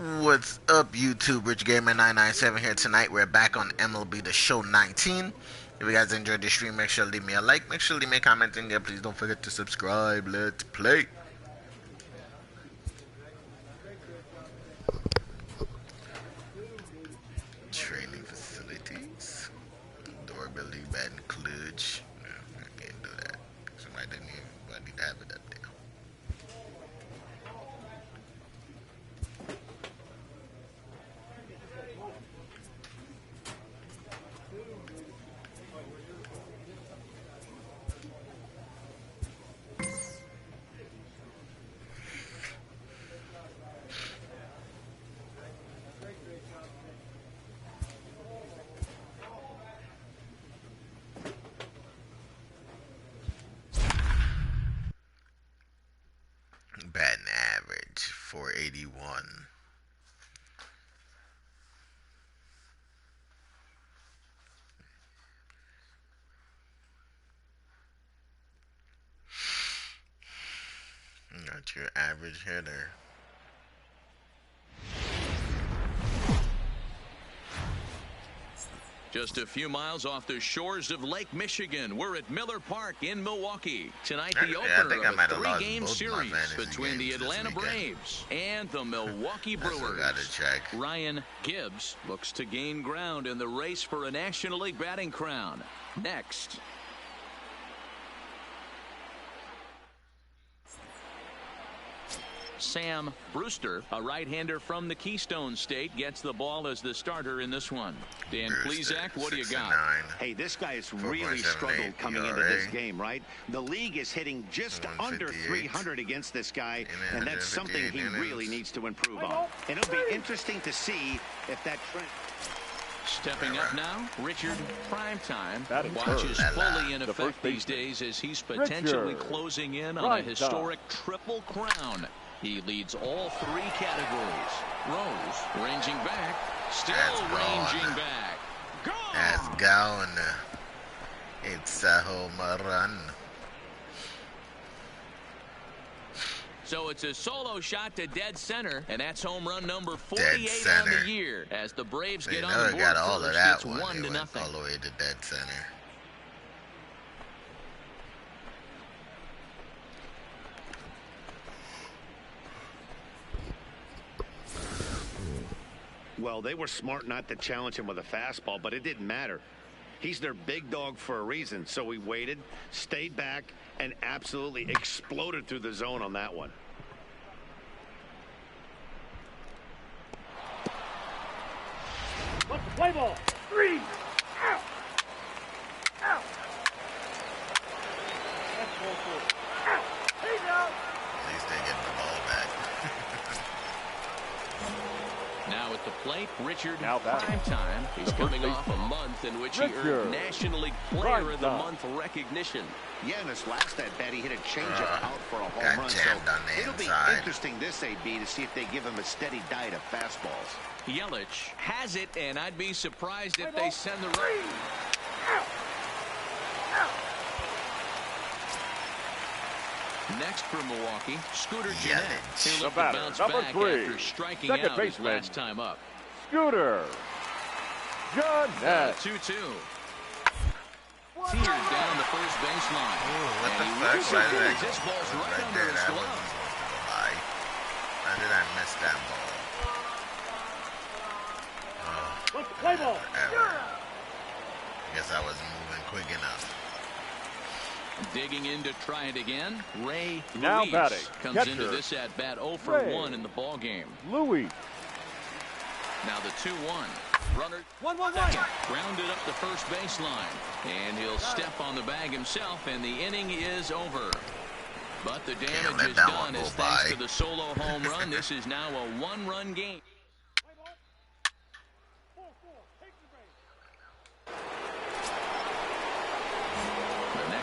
What's up, YouTube? richardminto997 here tonight. We're back on MLB The Show 19. If you guys enjoyed the stream, make sure to leave me a like. Make sure to leave me a comment in there. Please don't forget to subscribe. Let's play. Training facilities. Durability, batting clutch. No, I can't do that. Somebody didn't even need to have it up there. Batting average 481. Got your average hitter. Just a few miles off the shores of Lake Michigan, we're at Miller Park in Milwaukee. Tonight, the opener of a three-game series between the Atlanta Braves and the Milwaukee Brewers. Ryan Gibbs looks to gain ground in the race for a National League batting crown. Next. Sam Brewster, a right-hander from the Keystone State, gets the ball as the starter in this one. Dan Plesac, what do you got? Hey, this guy has really struggled coming into this game, right? The league is hitting just under 300 against this guy, and that's something he really needs to improve on. And it'll be interesting to see if that trend... Stepping up now, Richard Primetime watches fully in effect these days as he's potentially closing in on a historic triple crown. He leads all three categories. Rose ranging back, still ranging back. Gone. That's gone. It's a home run. So it's a solo shot to dead center, and that's home run number 48 on the year. As the Braves get on the board got all first, of that it's one. 1-0. All the way to dead center. Well, they were smart not to challenge him with a fastball, but it didn't matter. He's their big dog for a reason, so he waited, stayed back, and absolutely exploded through the zone on that one. What's the play ball? 3. Out. Out. That's ball 4. Out. Hey, now. At least they get the ball back. Now at the plate, Richard Primetime. He's coming off a month in which he earned National League Player of the Month recognition. Yeah, in his last at-bat, he hit a changeup out for a home run. So it'll be interesting this AB to see if they give him a steady diet of fastballs. Yelich has it, and I'd be surprised if they send the run. Next for Milwaukee, Scooter Gennett. He'll look to bounce back after striking out his last time up. Scooter Gennett. 2-2. Teared down the first baseline. What the fuck? This ball's right under his glove. How did I miss that ball? What's the play ball? I guess I wasn't moving quick enough. Digging in to try it again. Ray now Luis batting. comes Catcher. into this at bat 0 for 1 in the ball game. Louis. Now the 2-1. Runner 1-1-1. grounded up the first baseline, and he'll step on the bag himself, and the inning is over. But the damage is done as thanks to the solo home run. This is now a 1-run game.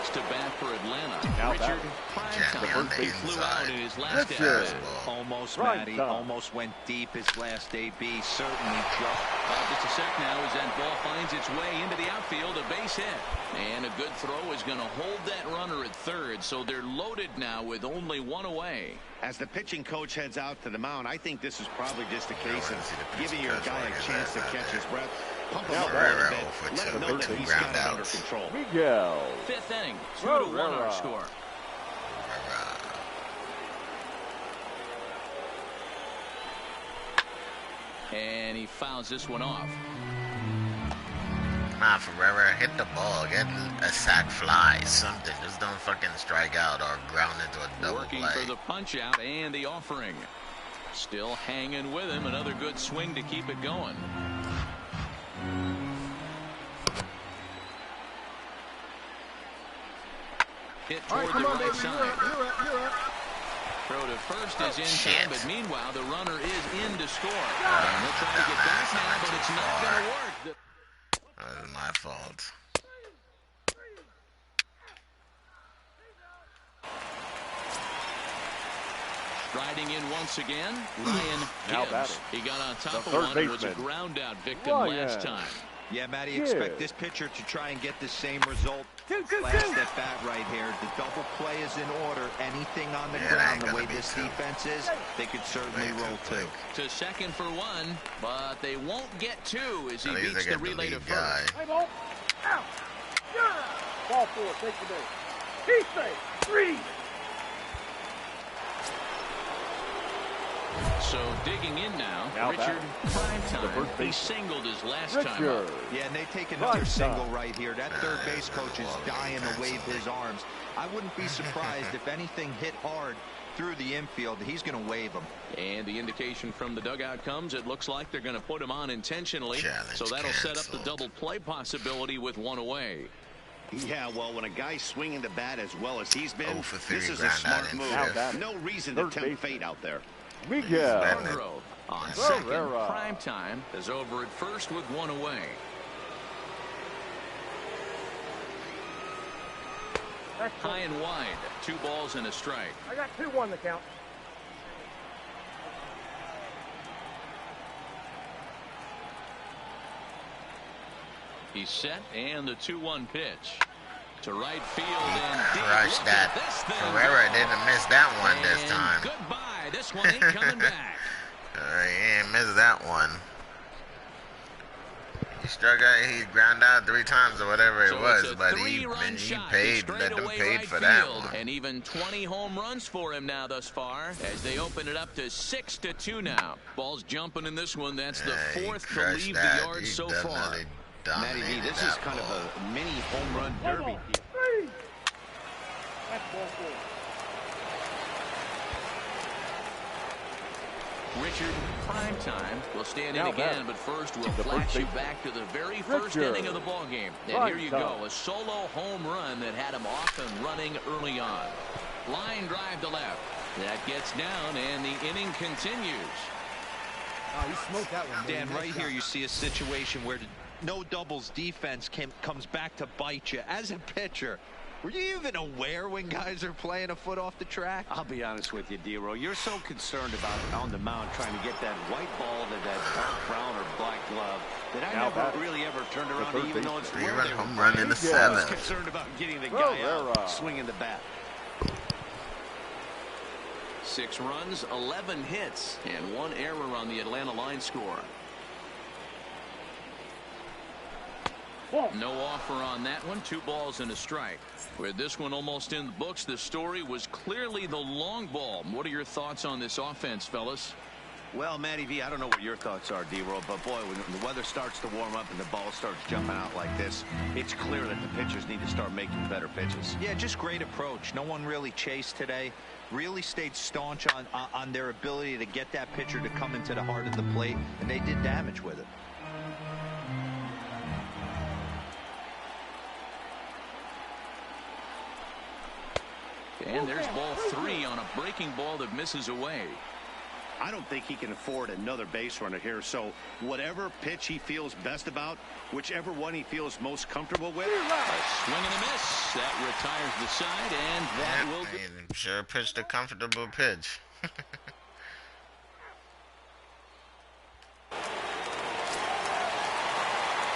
next to bat for Atlanta. Richard, Primetime flew out in his last at-bat. Almost, Matty. Almost went deep his last AB. Certainly just. Just a sec now as that ball finds its way into the outfield. A base hit. And a good throw is going to hold that runner at third. So they're loaded now with only one away. As the pitching coach heads out to the mound, I think this is probably just a case of giving your guy a chance to catch his breath. Pump him up a little bit. Let him know that he's got it under control. Miguel. Fifth inning. 2-1 our score. And he fouls this one off. Come on, Ferreira, hit the ball, get a sac fly, something. Just don't fucking strike out or ground into a double Working play. for the punch out and the offering. Still hanging with him. Another good swing to keep it going. Hit toward the right side. Throw to first is in time, but meanwhile the runner is in to score. And they'll try to get back now, but it's not going to work. That was my fault. Striding in once again, Ryan Gibbs. He got on top of one and was a ground out victim last time. Yeah, Matty, expect this pitcher to try and get the same result. Last at bat right here. The double play is in order. Anything on the ground, the way this defense is, they could certainly roll two. To second for one, but they won't get two as he beats the relay to first. Play ball. Out. Ball four. Take the day. He's safe. 3. So digging in now Richard Primetime. He singled his last time up. Yeah, and they take another single right here. That third base coach is dying to wave his arms. I wouldn't be surprised if anything hit hard through the infield. He's going to wave them. And the indication from the dugout comes. It looks like they're going to put him on intentionally. So that'll set up the double play possibility with one away. Yeah, well, when a guy's swinging the bat as well as he's been, this is a smart move. No reason to tempt fate out there. Miguel on second. Primetime is over at first with one away. High and wide. 2 balls and a strike. I got 2-1 the count. He's set and the 2-1 pitch. To right field and deep. Crushed that. Ferreira didn't miss that one this time. Goodbye. This one ain't coming back. He ain't missed that one. He struck out. He ground out 3 times or whatever it was, but he paid. Let them paid for that one. And even 20 home runs for him now thus far, as they open it up to 6-2 now. Ball's jumping in this one. That's the 4th to leave the yard so far. Matty V, this is kind of a mini home run derby. That's ball 4. Richard Primetime will stand in again, but first we'll flash you back to the very first inning of the ball game. And here you go, a solo home run that had him off and running early on. Line drive to left. That gets down, and the inning continues. Oh, he smoked that one. Dan, right here you see a situation where no doubles defense comes back to bite you. As a pitcher, were you even aware when guys are playing a foot off the track? I'll be honest with you, D-Row. You're so concerned about on the mound trying to get that white ball to that dark brown or black glove that I never really ever turned around to even know it's where they were. Home run in the 7th. I was concerned about getting the guy out swinging the bat. 6 runs, 11 hits, and 1 error on the Atlanta line score. No offer on that one. 2 balls and a strike. With this one almost in the books, the story was clearly the long ball. What are your thoughts on this offense, fellas? Well, Matty V, I don't know what your thoughts are, D-Roll, but boy, when the weather starts to warm up and the ball starts jumping out like this, it's clear that the pitchers need to start making better pitches. Yeah, just great approach. No one really chased today. Really stayed staunch on their ability to get that pitcher to come into the heart of the plate, and they did damage with it. And there's ball 3 on a breaking ball that misses away. I don't think he can afford another base runner here. So whatever pitch he feels best about, whichever one he feels most comfortable with. A swing and a miss. That retires the side, and that will be. Sure pitched a comfortable pitch.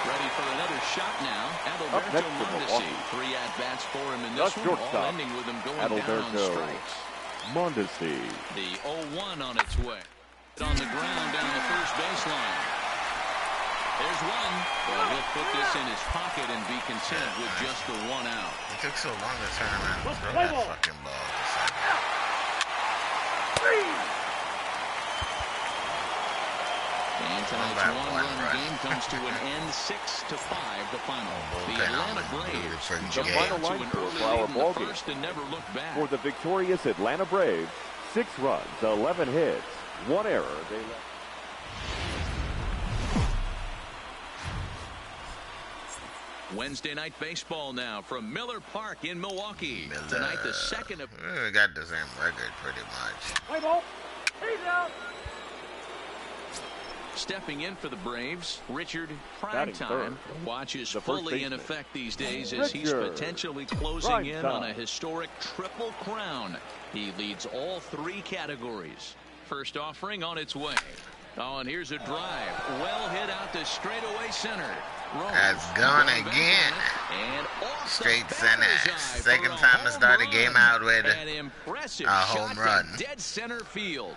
Ready for another shot now. Adalberto Mondesi. 3 at-bats for him in this one, all ending with him going down on strikes. Mondesi. The 0-1 on its way. On the ground down the first baseline. There's one. Well, he'll put this in his pocket and be content with just the 1 out. It took so long to turn around and throw that fucking ball. And tonight's one-run game comes to an end, 6-5, the final. The Atlanta Braves The final line score for our ball game. And never look back. For the victorious Atlanta Braves, 6 runs, 11 hits, 1 error. They left. Wednesday night baseball now from Miller Park in Milwaukee. Tonight, the second of... We got the same record pretty much. Play ball. He's out. Stepping in for the Braves, Richard Primetime watches fully in effect these days as he's potentially closing in on a historic triple crown. He leads all 3 categories. First offering on its way. Oh, and here's a drive. Well hit out to straightaway center. That's gone again. And straight center. Second time to start a game out with a home run. Dead center field.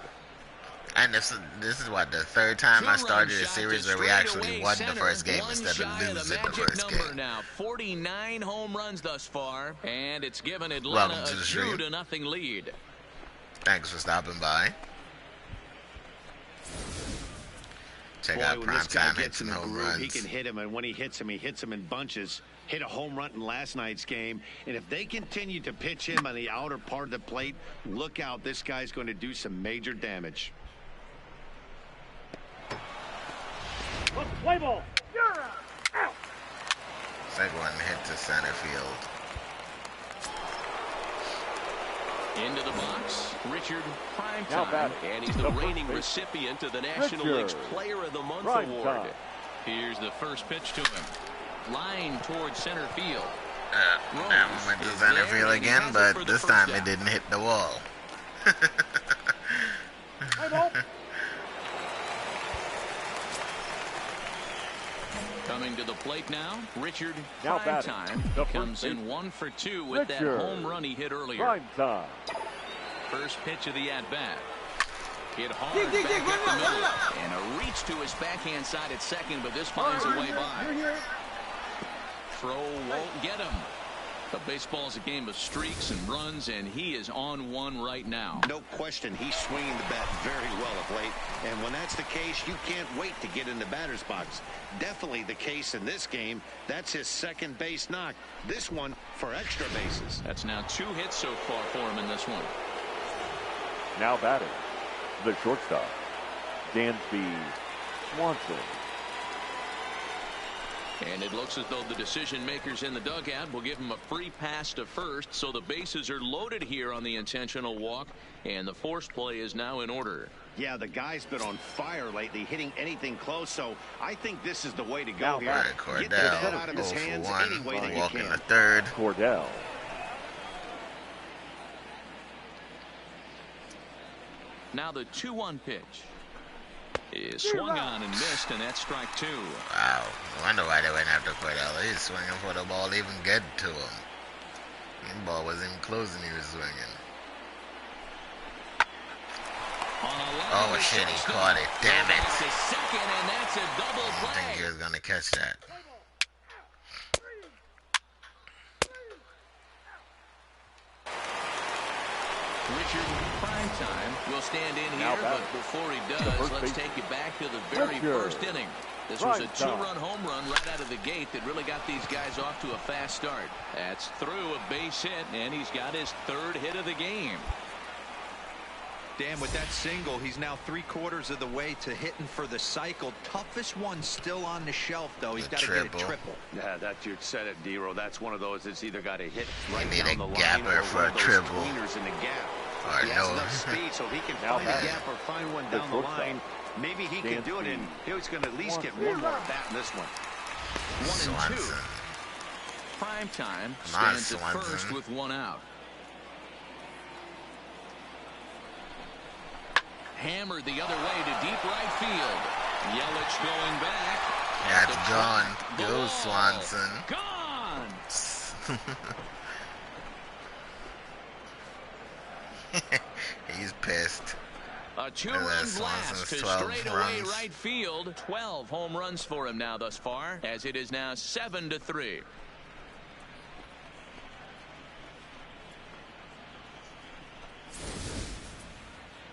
And this is what, the 3rd time I started a series where we actually won the first game instead of losing the first game. Now 49 home runs thus far, and it's given Atlanta a 2-0 lead. Thanks for stopping by. Check out Primetime hits and home runs. He can hit him, and when he hits him in bunches. Hit a home run in last night's game, and if they continue to pitch him on the outer part of the plate, look out, this guy's going to do some major damage. Play ball. You're out. Second one hit to center field. Into the box, Richard Primetime, and he's the reigning recipient of the National League's Player of the Month award. Here's the first pitch to him. Line towards center field. That one went to center field again, but this time it didn't hit the wall. Coming to the plate now, Richard Primetime comes in 1 for 2 with that home run he hit earlier. First pitch of the at-bat. Hit hard back up the middle. And a reach to his backhand side at second, but this finds a way by. Throw won't get him. But baseball's a game of streaks and runs, and he is on one right now. No question, he's swinging the bat very well of late. And when that's the case, you can't wait to get in the batter's box. Definitely the case in this game. That's his second base knock. This one for extra bases. That's now 2 hits so far for him in this one. Now batting, the shortstop, Dansby Swanson. And it looks as though the decision makers in the dugout will give him a free pass to first, so the bases are loaded here on the intentional walk, and the force play is now in order. Yeah, the guy's been on fire lately, hitting anything close, so I think this is the way to go here. Cordell, get the ball out of his hands any way that you walking can. the third. Cordell. Now the 2-1 pitch is swung on and missed, and that's strike 2. Wow, I wonder why they went after Cordell. He's swinging for the ball even get to him. The ball wasn't even close and he was swinging. Oh shit, he caught it. Damn it. That's a second, and that's a double play. I didn't think he was gonna catch that. Richard Primetime will stand in here, but before he does, let's take you back to the very first inning. This was a 2-run home run right out of the gate that really got these guys off to a fast start. That's through a base hit, and he's got his 3rd hit of the game. Dan, with that single, he's now 3/4 of the way to hitting for the cycle. Toughest one still on the shelf, though. He's got to get a triple. Yeah, you said it, D-Row. That's one of those that's either got to hit right down the line or for a triple. In the gap. He has enough speed so he can find a gap or find one down the line. Maybe he can do it, and he's going to at least get one more at bat in this one. 1-2. Prime time stands at first with one out. Hammered the other way to deep right field. Yelich going back. Yeah, it's gone. Go Swanson. Gone. He's pissed. A two-run blast to straightaway right field. 12 home runs for him now thus far, as it is now 7-3.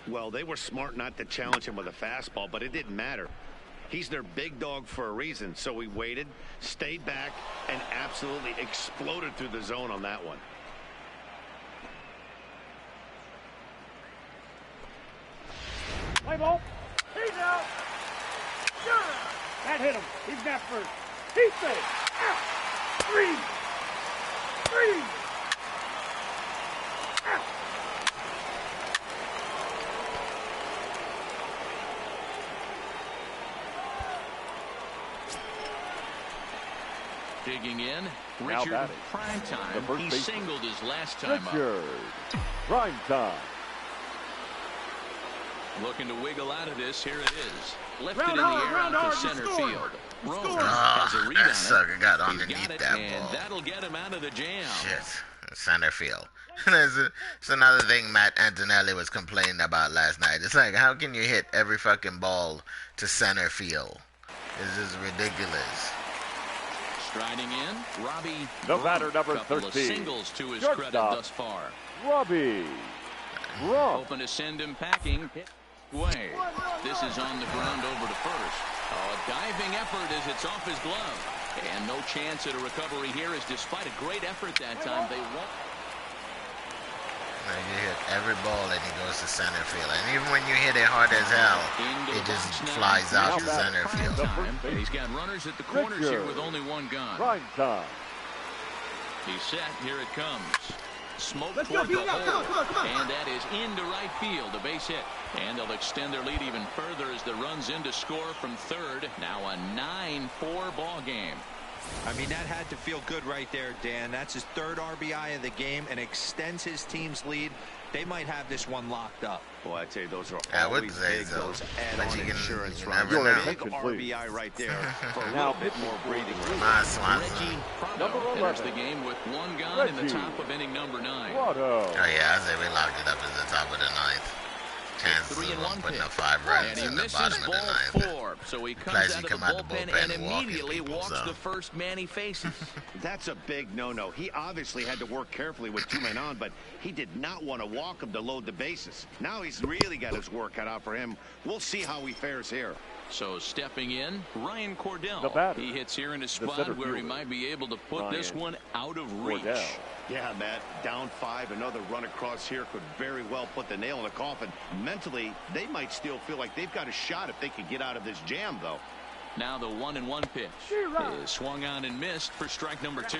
Well, they were smart not to challenge him with a fastball, but it didn't matter. He's their big dog for a reason, so he waited, stayed back, and absolutely exploded through the zone on that one. Play ball. He's out. That hit him. He's got first. He's safe. Out. Three. Out. Digging in, Richard Primetime. He singled his last time Richard Primetime. Looking to wiggle out of this. Here it is. Lifted in the air out to center field. Rose has a read on it. That sucker got underneath got it, that and ball. that'll get him out of the jam. Shit. Center field. It's another thing Matt Antonelli was complaining about last night. It's like, how can you hit every fucking ball to center field? This is ridiculous. Striding in, Robbie. The batter, number couple 13. Of singles to his Shortstop, credit thus far. Robbie. Hoping to send him packing. Hit away. This is on the ground over to first. A diving effort as it's off his glove. And no chance at a recovery here, as despite a great effort that time, they won't. You hit every ball and he goes to center field. And even when you hit it hard as hell, it just flies out to center field. And he's got runners at the corners here with only one gone. Prime time. He's set. Here it comes. Smoke toward the hole. And that is into right field. A base hit. And they'll extend their lead even further as the runs in to score from third. Now a 9-4 ball game. I mean, that had to feel good right there, Dan. That's his third RBI of the game and extends his team's lead. They might have this one locked up. Boy, I tell you, those are I always big, so. those add-on insurance runs. Never know. Big RBI right there for a little bit more breathing room. Reggie Prado enters the game with one gone in the top of inning number 9. Prado. Oh yeah, I say we locked it up at the top of the ninth. Chances of him putting up 5 runs in the bottom of the ninth. 4, so he comes out of the bullpen and immediately walks so. the first man he faces. That's a big no-no. He obviously had to work carefully with 2 men on, but he did not want to walk him to load the bases. Now he's really got his work cut out for him. We'll see how he fares here. So stepping in, Ryan Cordell. He hits here in a spot where he might be able to put this one out of reach. Yeah, Matt, down 5, another run across here could very well put the nail in the coffin. Mentally, they might still feel like they've got a shot if they could get out of this jam, though. Now the 1-1 pitch is swung on and missed for strike number 2.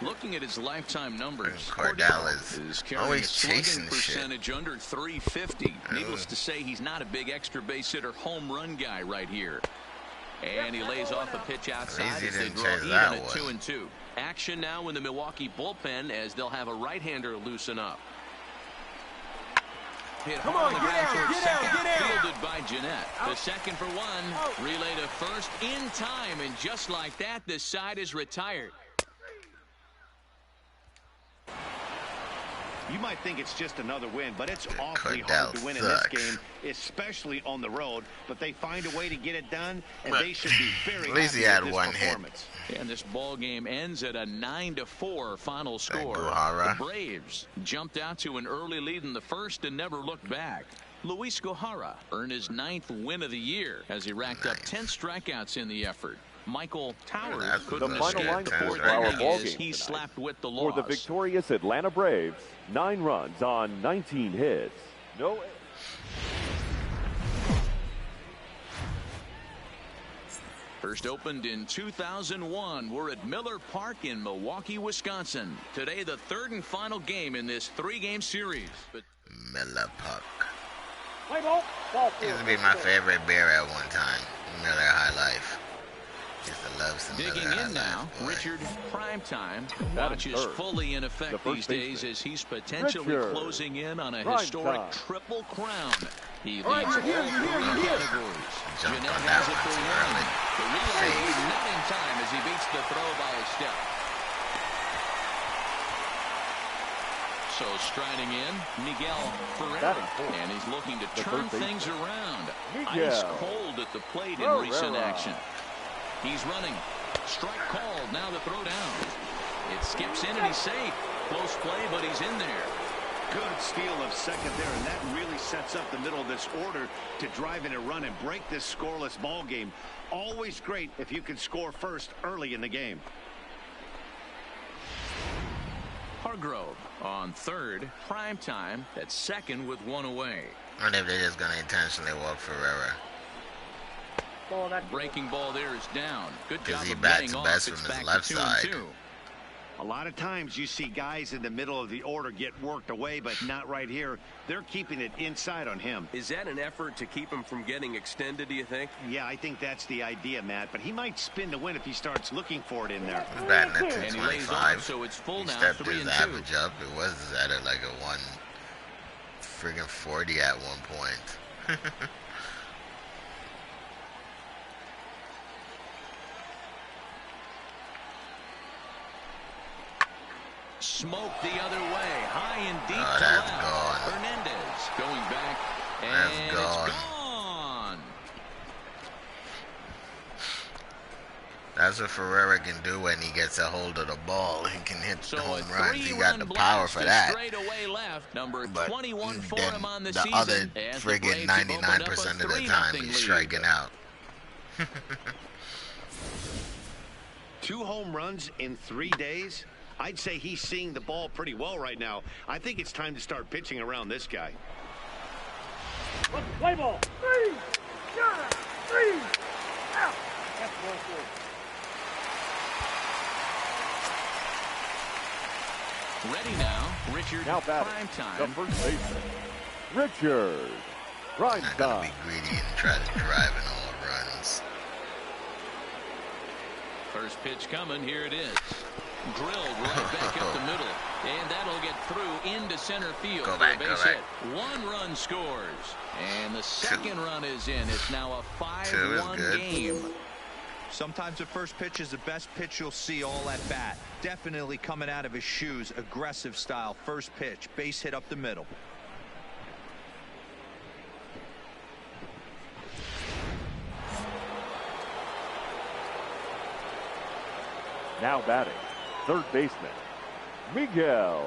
Looking at his lifetime numbers, Cordell is carrying always a slugging chasing percentage shit. under 350. Needless to say, he's not a big extra base hitter home run guy right here. And he lays off a pitch outside as they draw even at 2-2. Action now in the Milwaukee bullpen as they'll have a right-hander loosen up. Hit hard on the ground towards second, fielded by Jeanette. The second for 1, relay to first in time, and just like that, the side is retired. You might think it's just another win, but it's awfully hard to win in this game, especially on the road. But they find a way to get it done, and they should be very at least he happy had with this one performance. And this ball game ends at a 9-4 final score. Guevara. The Braves jumped out to an early lead in the first and never looked back. Luis Guevara earned his 9th win of the year as he racked up 10 strikeouts in the effort. Michael Towers couldn't escape the 4th inning as he slapped with the loss. For the victorious Atlanta Braves, 9 runs on 19 hits. No. First opened in 2001. We're at Miller Park in Milwaukee, Wisconsin. Today, the 3rd and final game in this 3-game series. Miller Park. Play ball. Ball four. Used to be my favorite beer at one time. Miller High Life. Used to love some Digging Miller in now, High Life, Richard Primetime watches fully in effect these days as he's potentially closing in on a historic triple crown. He leads all three categories. Jeanette has it for one. The relay is not in time as he beats the throw by a step. So striding in, Miguel Ferreira, and he's looking to turn things around. Ice cold at the plate in recent action. He's running. Strike called. Now the throw down. It skips in and he's safe. Close play, but he's in there. Good steal of second there, and that really sets up the middle of this order to drive in a run and break this scoreless ball game. Always great if you can score first early in the game. Hargrove on third. Primetime at second with one away. I wonder if they're just going to intentionally walk Ferreira. Breaking ball there is down. Good job he of bats getting off. best It's from his back left to side. 2-2. A lot of times you see guys in the middle of the order get worked away, but not right here. They're keeping it inside on him. Is that an effort to keep him from getting extended, do you think? Yeah, I think that's the idea, Matt. But he might spin to win if he starts looking for it in there. He's batting at And he lays 225. off, so it's full He now, stepped 3 his and 2. average up. It was at like a 140 at one point. Smoke the other way, high and deep to that's left. gone. Hernandez going back, and That's it's gone. gone. That's what Ferreira can do when he gets a hold of the ball. He can hit So home a runs. He got the three-run power blast for to that. straightaway left, number But 21 for then him on the the season. other as the friggin' Braves have opened up a 99% of the 3-0 time he's lead. striking out. 2 home runs in 3 days. I'd say he's seeing the ball pretty well right now. I think it's time to start pitching around this guy. Play ball. 3. Out. That's ball four. Ready now, Richard Now batting, the Primetime. first baseman, Richard Not gonna Primetime. be greedy and try to drive in all runs. First pitch coming, here it is. Drilled right back up the middle, and that'll get through into center field. Go back, for a base go back. hit. 1 run scores, and the second run is in. It's now a 5-1 good. game. Sometimes the first pitch is the best pitch you'll see all at bat. Definitely coming out of his shoes, aggressive style. First pitch, base hit up the middle. Now batting, third baseman, Miguel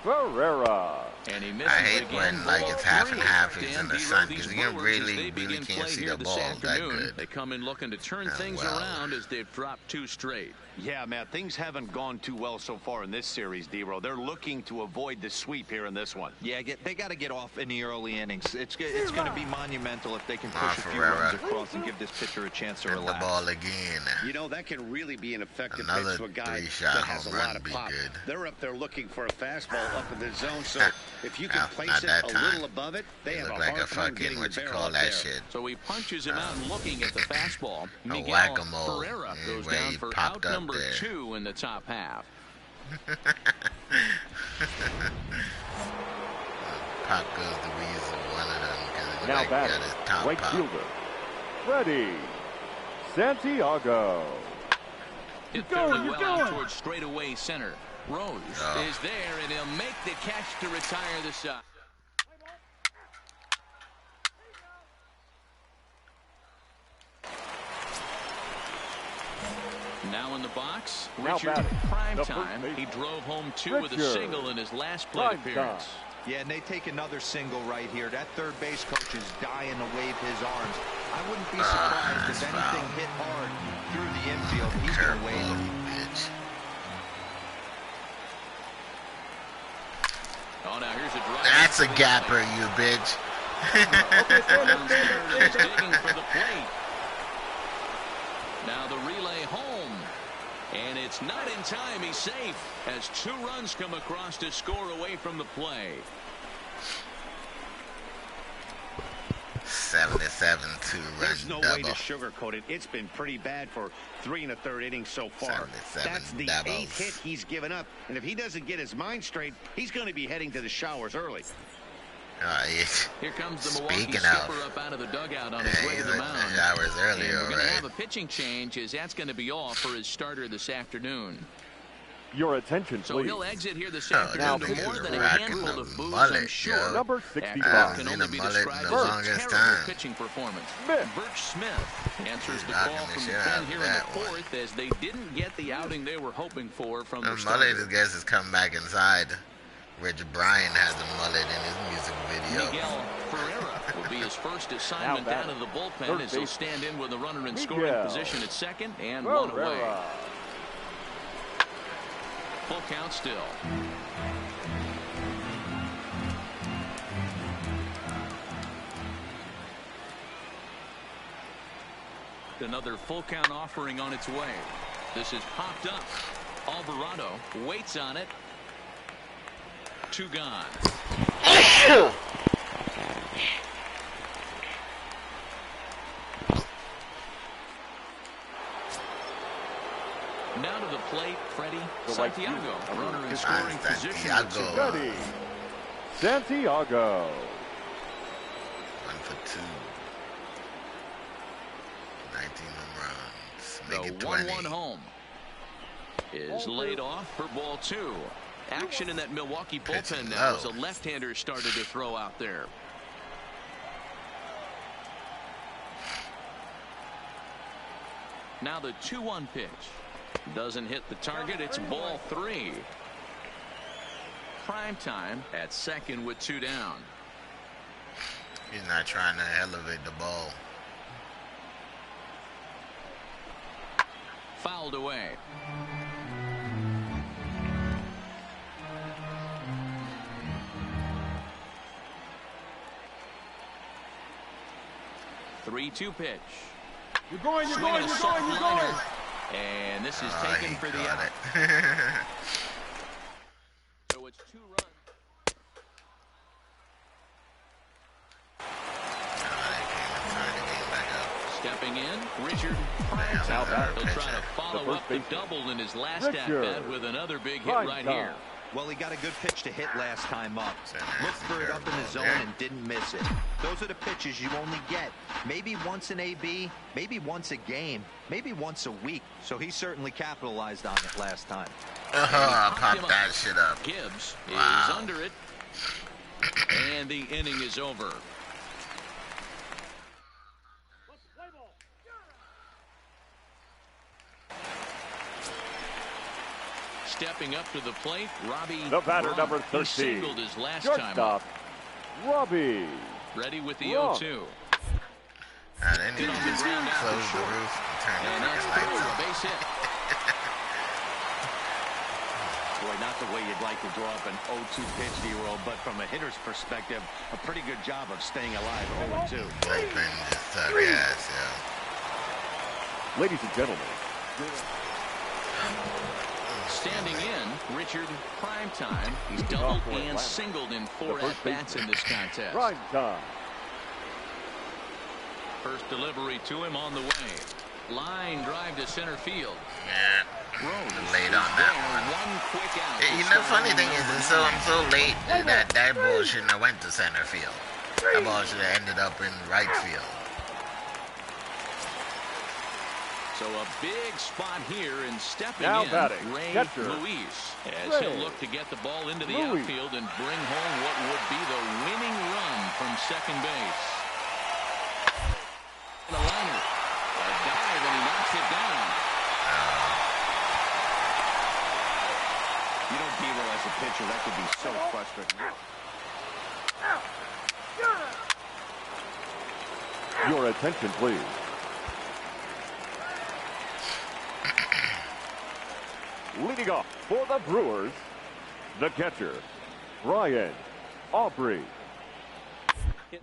Ferreira. And he misses I hate again. when like it's half and half. He's Dan in the D-Row, sun these because you Brewers, as really, they really begin can't play see here the this ball that afternoon. good. They come in looking to turn things around as they've dropped 2 straight. Yeah, Matt, things haven't gone too well so far in this series, D-Row. They're looking to avoid the sweep here in this one. Yeah, they got to get off in the early innings. It's going to be monumental if they can push a few Ferreira. runs across and give this pitcher a chance to Hit the relax. ball again. You know, that can really be an effective Another pitch to a guy 3-shot that has a home lot run of be pop. good. They're up there looking for a fastball up in the zone, so if you can Not place it that a time. little above it, they He have a looked like hard a time fucking, getting the what you barrel call up that there. shit. So he punches him out and looking at the fastball. Miguel whack-a-mole. Ferreira goes Where down he for popped out up number there. 2 in the top half. Pop goes the weasel, one of them, because he Now like got batting, his top right pop. fielder, Freddie Santiago. Hit fairly well out towards straightaway center. Rose is there, and he'll make the catch to retire the side. Now in the box, Richard Primetime. He drove home 2 with a single in his last plate appearance. Yeah, and they take another single right here. That third base coach is dying to wave his arms. I wouldn't be surprised if anything hit hard through the infield. He's going to wave it. Bitch. Oh, now here's a drive. That's a gapper, you bitch. He's digging for the plate. Now the relay home. And it's not in time. He's safe as 2 runs come across to score away from the play. 77 2 run There's no double. way to sugarcoat it. It's been pretty bad for 3 1/3 innings so far. That's the doubles. 8th hit he's given up. And if he doesn't get his mind straight, he's going to be heading to the showers early. Here comes the Milwaukee Speaking skipper up out of the dugout on his way to the mound. Showers earlier, and we're going to have a pitching change, as that's going to be all for his starter this afternoon. Your attention, please. So he'll exit here this afternoon to more than a handful of boos, I'm sure. Number After 65. can only be described as a terrible pitching performance. Birch Smith answers the call from the pen here in the fourth, as they didn't get the outing they were hoping for from their starter. Mullet, I guess, has come back inside. Richard Bryan has a mullet in his music video. Miguel Ferreira will be his first assignment down in the bullpen as he'll stand in with a runner in scoring position at second and one away. Full count still. Another full count offering on its way. This is popped up. Alvarado waits on it. 2 gone. Now to the plate, Freddie Santiago, runner in scoring position. Ready. Santiago. 1 for 2. 19 home runs. Make it 20. The 1-1 home is laid off for ball 2. Action in that Milwaukee bullpen now as a left-hander started to throw out there. Now the 2-1 pitch. Doesn't hit the target. It's ball 3. Prime time at second with 2 down. He's not trying to elevate the ball. Fouled away. Three-two pitch. You're going. And this is taken for the out. So it's 2 runs. Stepping in, Richard Primetime. He'll try to follow up the double in his last at-bat with another big hit right here. Well, he got a good pitch to hit last time up. Looked for it up in the zone and didn't miss it. Those are the pitches you only get maybe once in AB, maybe once a game, maybe once a week. So he certainly capitalized on it last time. Pop that shit up. Gibbs is under it, and the inning is over. Stepping up to the plate, Robbie. The batter, Braun. number 13. He singled his last time up. Robbie. Ready with the Braun. 0-2. They need to just close the roof and turn the lights on. Base hit. Boy, not the way you'd like to draw up an 0-2 pitch, D-roll, but from a hitter's perspective, a pretty good job of staying alive 0-2. Bullpen just took ass, yeah. Ladies and gentlemen. Standing in, Richard Primetime. He's doubled and singled in 4 at-bats in this contest. Primetime. First delivery to him on the way. Line drive to center field. Yeah. Rose Late on that one quick out. You know, funny thing is, I'm so late that ball shouldn't have went to center field. That ball should have ended up in right field. So a big spot here, and stepping now in, batting, Ray catcher. Luis, as he'll look to get the ball into the outfield and bring home what would be the winning run from second base. The liner, a dive, and he knocks it down. You know, D-roll as a pitcher, that could be so frustrating. Your attention, please. Leading off for the Brewers, the catcher, Brian Aubrey.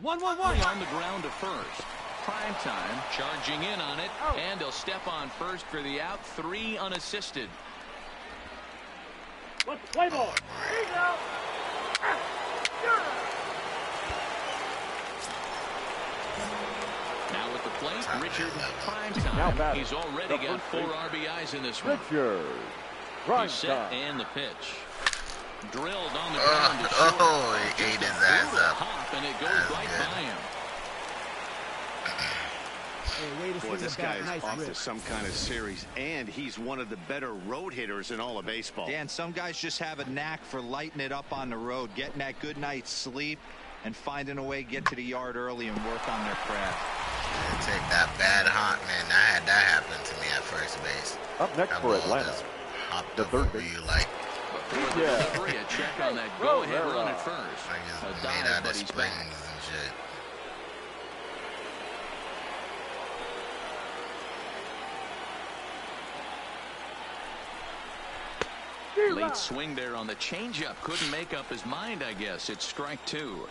1-1-1 on the ground to first. Primetime charging in on it, and he'll step on first for the out. 3 unassisted. Let's play ball. plate, Richard Primetime. He's already got 4 RBIs in this one. Richard He's set and the pitch. Drilled on the ground to short. Oh, he ate his ass up. Hop, and it goes right by him. Boy, this guy is off to some kind of series, and he's one of the better road hitters in all of baseball. Dan, some guys just have a knack for lighting it up on the road, getting that good night's sleep, and finding a way to get to the yard early and work on their craft. Take that bad honk, man. I had that happen to me at first base. Up next for Atlanta. Just hopped up over you like. Delivery, a check on that go-ahead run at first. Like it's made out of springs and shit. Late swing there on the changeup. Couldn't make up his mind, I guess. It's strike 2.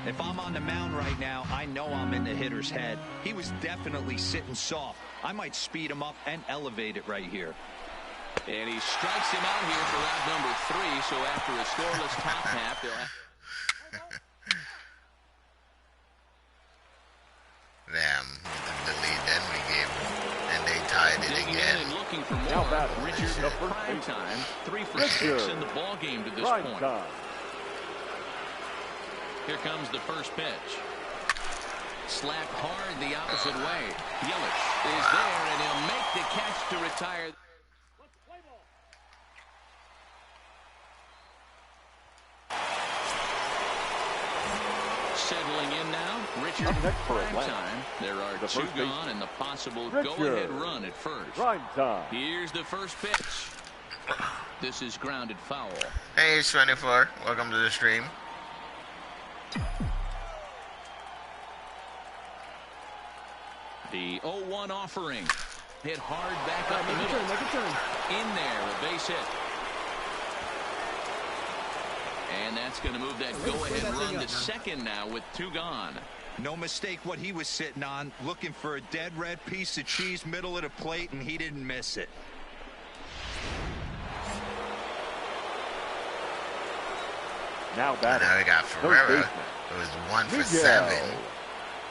If I'm on the mound right now, I know I'm in the hitter's head. He was definitely sitting soft. I might speed him up and elevate it right here. And he strikes him out here for round number 3. So after a scoreless top half, they'll have... Damn, the lead then we gave him, and they tied it Digging again. in and looking for more. Richard Primetime, 3 for 6 in the ball game to this point. Here comes the first pitch. Slapped hard the opposite way. Yelich is there, and he'll make the catch to retire. Settling in now, Richard Primetime. There are 2 gone and the possible go-ahead run at first. Here's the first pitch. This is grounded foul. Hey, it's 24. Welcome to the stream. The 0-1 offering. Hit hard back up the middle. In there, a base hit. And that's going to move that go-ahead run to second now with 2 gone. No mistake what he was sitting on, looking for a dead red piece of cheese middle of the plate, and he didn't miss it. Now we got Ferreira. It was 1 for 7.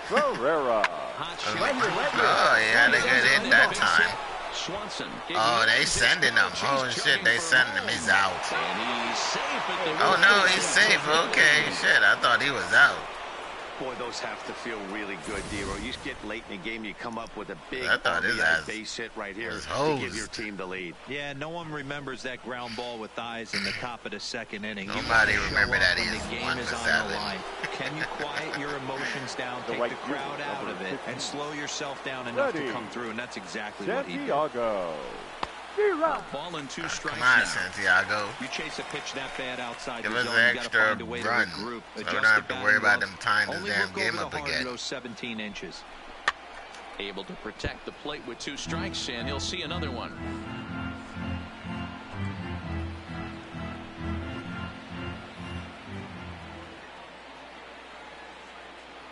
Ferreira. Oh, he had a good hit that time. Swanson. Oh, they sending him. Oh, shit, they sending him. He's out. And he's safe at the oh, no, he's safe. Okay, shit, I thought he was out. Boy, those have to feel really good, Dero. You get late in the game, you come up with a big base hit right here to give your team the lead. Yeah, no one remembers that ground ball with eyes in the top of the second inning. Nobody remember that he's the game is on the line. Can you quiet your emotions down, take the crowd out of it, and slow yourself down enough to come through? And that's exactly what he did. Ball and 2 strikes. Come on, Santiago. You chase a pitch that bad outside. Give us an extra run, so we don't have to worry about them tying the damn game up again. 17 inches. Able to protect the plate with 2 strikes, and he'll see another one.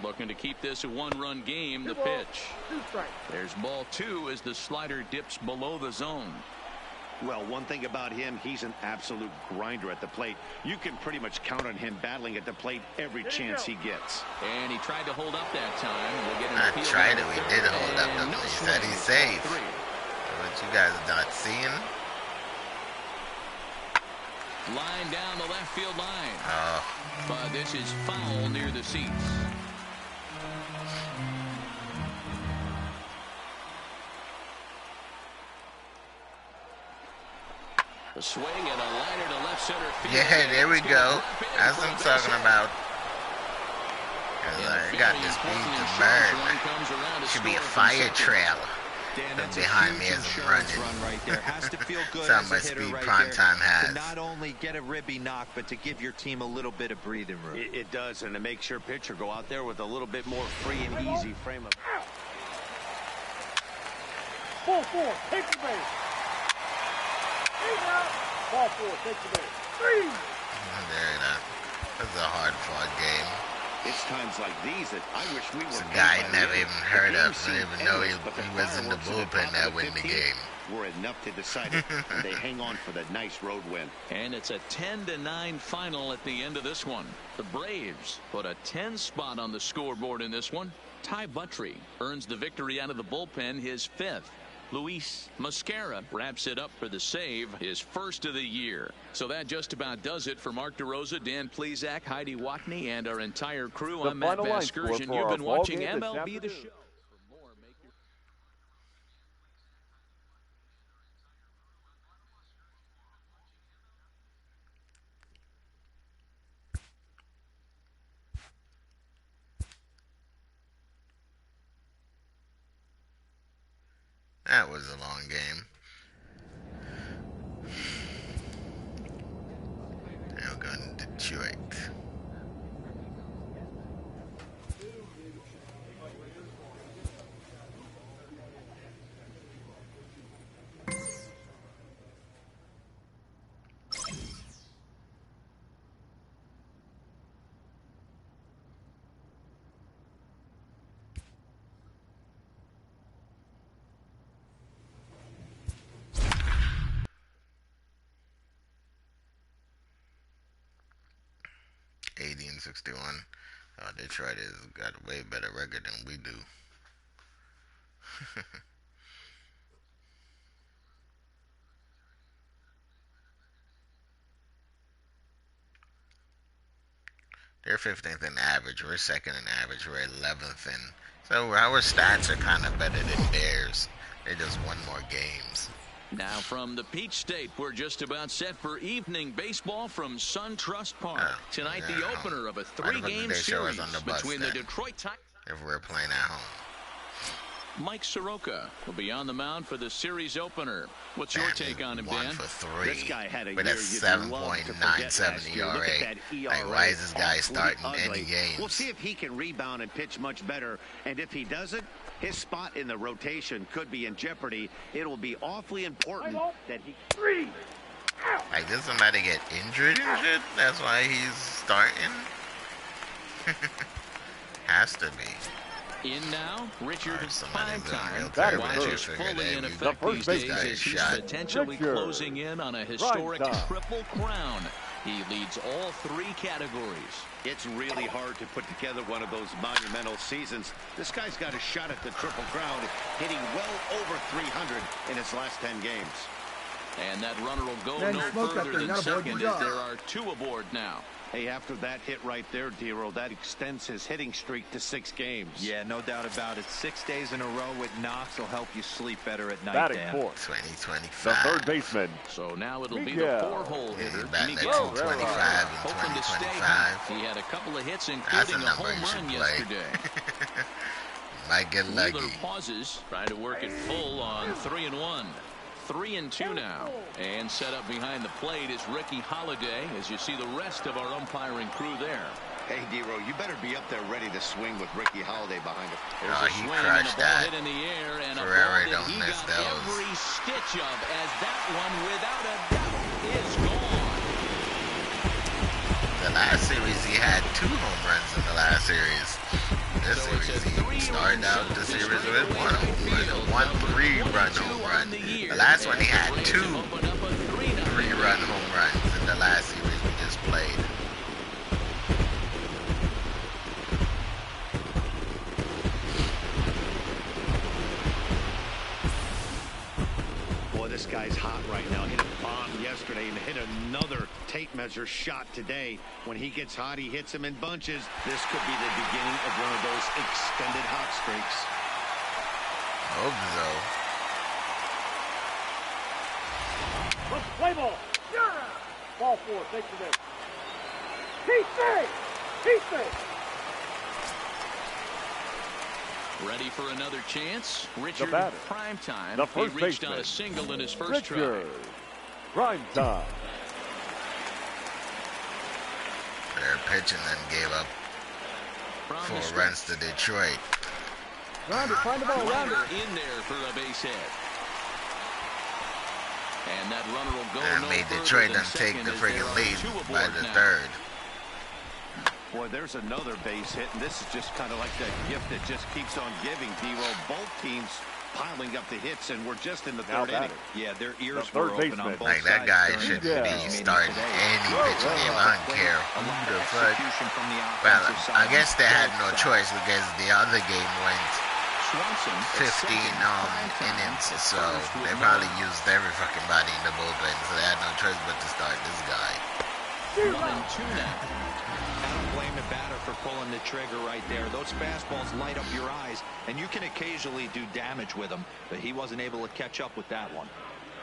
Looking to keep this a 1-run game. The pitch. There's ball 2 as the slider dips below the zone. Well, one thing about him, he's an absolute grinder at the plate. You can pretty much count on him battling at the plate every chance he gets. And he tried to hold up that time. We'll get him Not tried to. He did hold up. He said he's safe. What you guys are not seeing? Line down the left field line. Oh. But this is foul near the seats. A swing and a liner to left center field. Yeah, there we go. That's what I'm talking about. I got this beat to burn. Should be a fire trail behind me as I'm running. Something my speed Primetime has. To not only get a ribby knock, but to give your team a little bit of breathing room. It does, and it makes your pitcher go out there with a little bit more free and easy frame of. 4-4, take the base. Ball 4, take the base. 3. There, that's a hard-fought game. It's times like these that I wish we were. It's a guy never even heard of. I didn't even know he was in the bullpen that win the game. were enough to decide it, and they hang on for the nice road win. And it's a 10-9 final at the end of this one. The Braves put a 10 spot on the scoreboard in this one. Ty Buttry earns the victory out of the bullpen, his 5th. Luis Mascara wraps it up for the save, his 1st of the year. So that just about does it for Mark DeRosa, Dan Plesac, Heidi Watney, and our entire crew. I'm Matt Vasgersian. You've been watching MLB The Show. That was a long game. Now going to Detroit. And 61. Detroit has got a way better record than we do. They're 15th in average. We're 2nd in average. We're 11th in. So our stats are kind of better than theirs. They just won more games. Now from the Peach State, we're just about set for evening baseball from SunTrust Park. Tonight, the opener of a 3-game series between the Detroit Tigers. If we're playing at home. Mike Soroka will be on the mound for the series opener. What's your take on him, Dan? 1 for 3. This guy had a with a 7.97 ERA. Like, why is this guy starting any games? We'll see if he can rebound and pitch much better. And if he doesn't, his spot in the rotation could be in jeopardy. It will be awfully important that he... Like, does somebody get injured and shit? That's why he's starting? Has to be. In now, Richard Primetime. Batter's fully in effect these days as he's potentially closing in on a historic triple crown. He leads all 3 categories. It's really hard to put together one of those monumental seasons. This guy's got a shot at the triple crown, hitting well over 300 in his last 10 games. And that runner will go no further than second as there are 2 aboard now. Hey, after that hit right there, Dero, that extends his hitting streak to 6 games. Yeah, no doubt about it. 6 days in a row with knocks will help you sleep better at night, Batting Dan. 2025. The third baseman. So now it'll be the 4-hole hitter. Batting at 225 in 2025. He had a couple of hits, including a home run yesterday. Might get lucky. Wheeler pauses, trying to work it full on 3-1. 3-2 now, and set up behind the plate is Ricky Holiday as you see the rest of our umpiring crew there. Hey, Dero, you better be up there ready to swing with Ricky Holiday behind him. There's a swing and a ball hit in the air, and a ball that he got every stitch of, as that one, without a doubt, is gone. The last series, he had 2 home runs in the last series. This series, he started out the series with 1 home run, a 3-run home run. The last one, he had 2 3-run home runs in the last series we just played. Boy, this guy's hot right now. Hit a bomb yesterday and hit another tape measure shot today. When he gets hot, he hits him in bunches. This could be the beginning of one of those extended hot streaks. Hope so. Let's play ball. Ball 4, take the day. Keep safe. Keep safe. Ready for another chance? Richard Primetime. The first he reached baseman. On a single in his first try. Primetime. Their pitching then gave up 4 runs to Detroit. Rounder, find the ball, Rounder. In there for a base hit. And that runner will go and made Detroit then take the friggin' lead by the 3rd. Boy, there's another base hit, and this is just kind of like that gift that just keeps on giving, D-Roll. Both teams piling up the hits, and we're just in the third inning. Yeah, their ears were open on both sides. Like, that guy should be starting any pitching game. I don't care who the fuck. Well, I guess they had no choice because the other game went 15 innings, so they probably used every fucking body in the bullpen, so they had no choice but to start this guy. 1-2 now. I don't blame the batter for pulling the trigger right there. Those fastballs light up your eyes, and you can occasionally do damage with them, but he wasn't able to catch up with that one.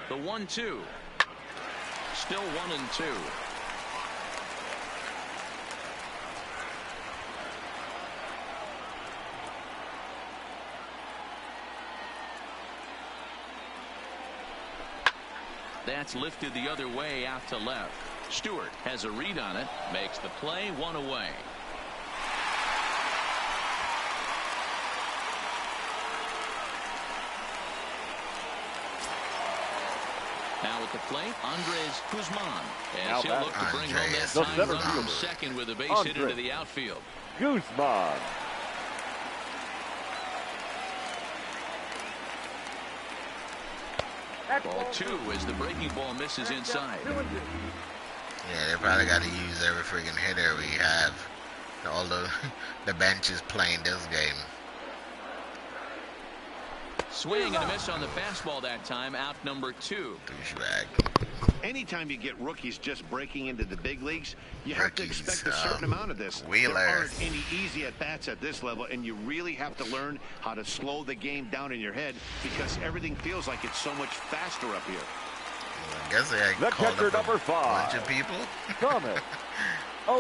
The 1-2. Still 1-2. That's lifted the other way out to left. Stewart has a read on it, makes the play, one away. Now at the plate, Andres Guzman. As he'll look to bring home that tying run from second with a base hit into the outfield. Guzman. Ball 2 as the breaking ball misses inside. Yeah, they probably got to use every freaking hitter we have. All the bench is playing this game. Swing and a miss on the fastball that time. Out number 2. Douchebag. Anytime you get rookies just breaking into the big leagues, you have to expect a certain amount of this. Wheeler. There aren't any easy at-bats at this level, and you really have to learn how to slow the game down in your head because everything feels like it's so much faster up here. I guess they called up a bunch of people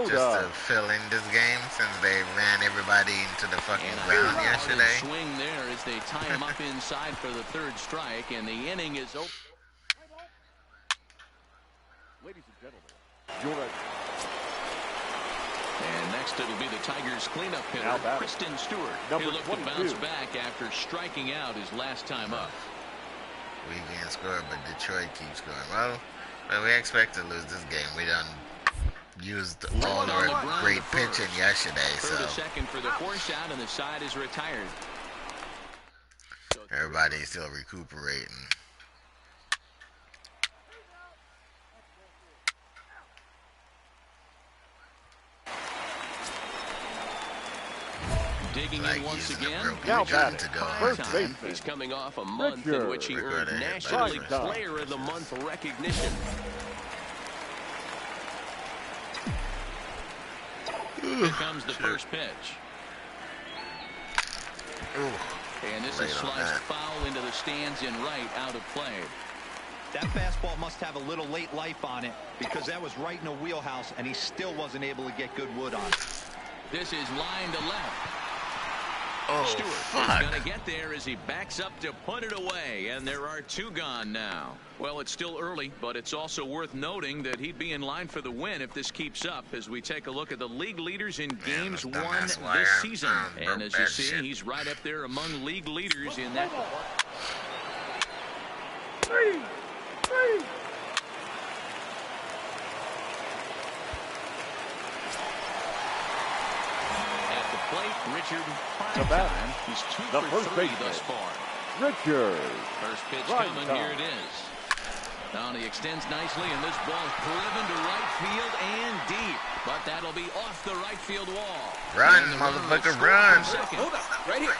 just to fill in this game since they ran everybody into the fucking ground yesterday. Swing there as they tie him up inside for the third strike, and the inning is over. Ladies and gentlemen, and next it'll be the Tigers cleanup hitter, Kristen Stewart. He'll look to bounce back after striking out his last time up. We can't score, but Detroit keeps going. Well, we expect to lose this game. We done used all our great pitching yesterday, so second for the force out, and the side is retired. Everybody's still recuperating. Digging in once again. He's coming off a month in which he earned National League Player of the Month recognition. Here comes the first pitch. And this is sliced foul into the stands in right, out of play. That fastball must have a little late life on it because that was right in the wheelhouse, and he still wasn't able to get good wood on it. This is line to left. Stewart is going to get there as he backs up to put it away, and there are 2 gone now. Well, it's still early, but it's also worth noting that he'd be in line for the win if this keeps up as we take a look at the league leaders in games won this season. And as you see, he's right up there among league leaders in that. Three. Plate, Richard, time. He's 2 for 3 thus far. Richard. First pitch coming, here it is. Now he extends nicely, and this ball driven to right field and deep. But that'll be off the right field wall. Run, motherfucker, run. Hold up, right here.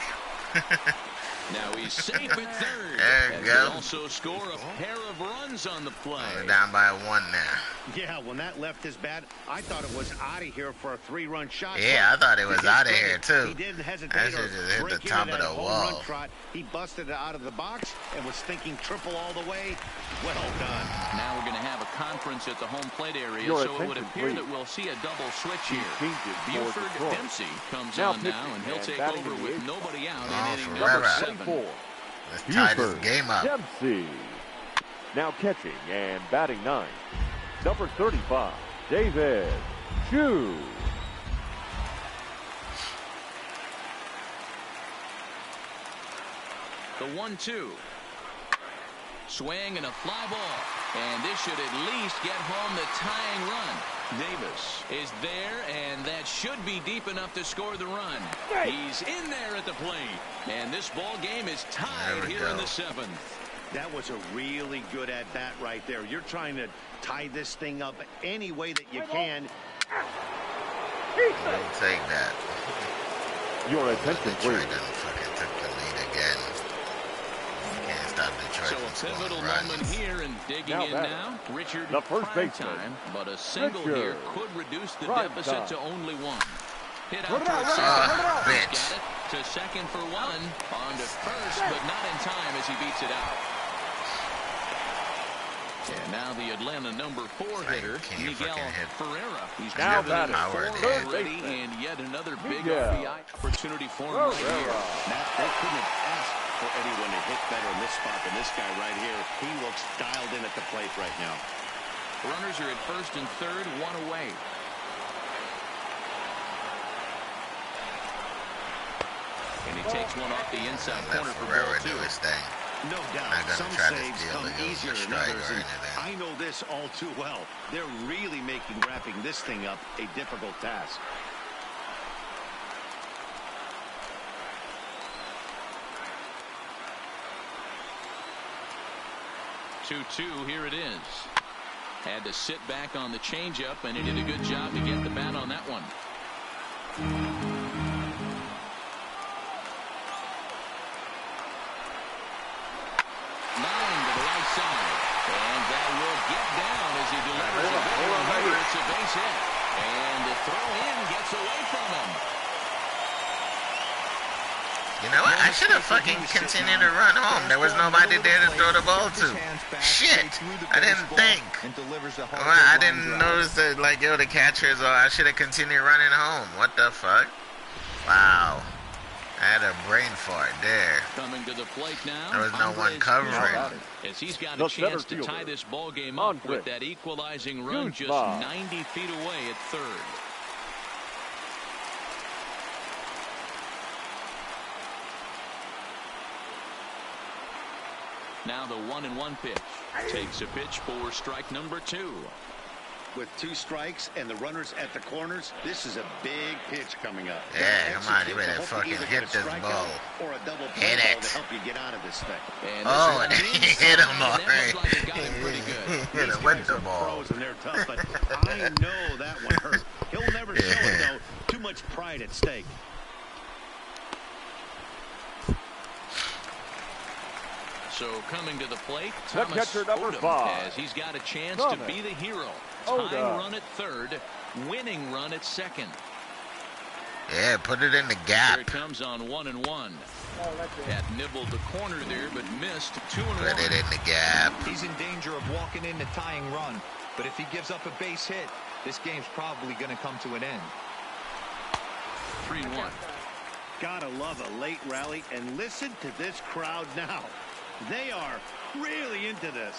Now he's safe at third. There you go. Also score a pair of runs on the play. We're down by 1 now. Yeah, when that left his bat, I thought it was out of here for a 3-run shot. Yeah, I thought it was out of here too. He didn't hesitate. That should just hit the top of the wall. He busted it out of the box and was thinking triple all the way. Well done. Now we're going to have a conference at the home plate area, so it would appear that we'll see a double switch here. Buford Dempsey comes on now, and he'll take over with nobody out in inning number 7. Let's tie this game up. Dempsey. Now catching and batting 9. Number 35, David Chu. The 1-2. Swing and a fly ball. And this should at least get home the tying run. Davis is there, and that should be deep enough to score the run. He's in there at the plate. And this ball game is tied here in the 7th. That was a really good at-bat right there. You're trying to tie this thing up any way that you can. Don't take that. Your attention, please. Fucking took the lead again. You can't stop Detroit from So a pivotal moment here, and digging now in now, Richard, the first baseman, time, but a single Richard. here could reduce the deficit to only 1. Hit out bitch. Got it to second for 1. On to first, but not in time as he beats it out. And now the Atlanta number 4 hitter, Miguel Ferreira. He's now driven batting in 4 already, and yet another big RBI opportunity for him right here. Matt, they couldn't have asked for anyone to hit better in this spot than this guy right here. He looks dialed in at the plate right now. Runners are at first and third, 1 away. And he takes one off the inside corner for ball 2. No doubt, some saves come easier than others, and I know this all too well. They're really making wrapping this thing up a difficult task. Two, here it is. Had to sit back on the changeup, and he did a good job to get the bat on that one. And that will get down as he delivers a big one here. It's a base hit. And the throw in gets away from him. You know what? I should have fucking continued to run home. There was nobody there to throw the ball to. Shit. I didn't think. Well, I didn't notice that, like, yo, the catchers, or I should have continued running home. What the fuck? Wow. I had a brain fart there. Coming to the plate now. There was no one covering. As he's got a chance to tie this ball game up with that equalizing run just 90 feet away at third. Now the 1-1 pitch. Takes a pitch for strike number 2. With 2 strikes and the runners at the corners, this is a big pitch coming up. Yeah, come on, you better fucking hit this ball. Or a double hit it. To help you get out of this thing. Oh, hit him already. Hit him with the ball. And they're tough, but I know that one hurt. He'll never show it, though. Too much pride at stake. So coming to the plate, the catcher number 5. As he's got a chance to be the hero. Tying run at third, winning run at second. Yeah, put it in the gap. Here it comes on 1-1. Had nibbled the corner there, but missed 2-1. Put it in the gap. He's in danger of walking in the tying run, but if he gives up a base hit, this game's probably going to come to an end. 3-1. Gotta love a late rally, and listen to this crowd now. They are really into this.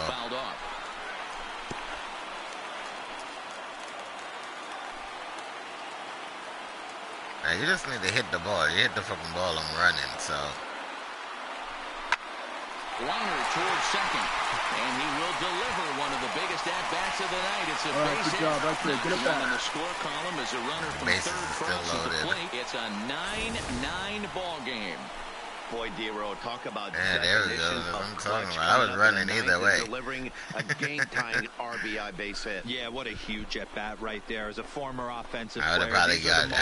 Fouled off. Now, you just need to hit the ball. You hit the fucking ball, I'm running, so. Liner towards second. And he will deliver one of the biggest at-bats of the night. It's a base hit. Good job, Get it back. On the score column is a runner from third crosses the plate. It's a 9-9 ball game. Boy, D-Row, talk about there we go. I'm talking about. I was running either way. Delivering a game-tying RBI base hit. Yeah, what a huge at-bat right there. As a former offensive player, I would have probably got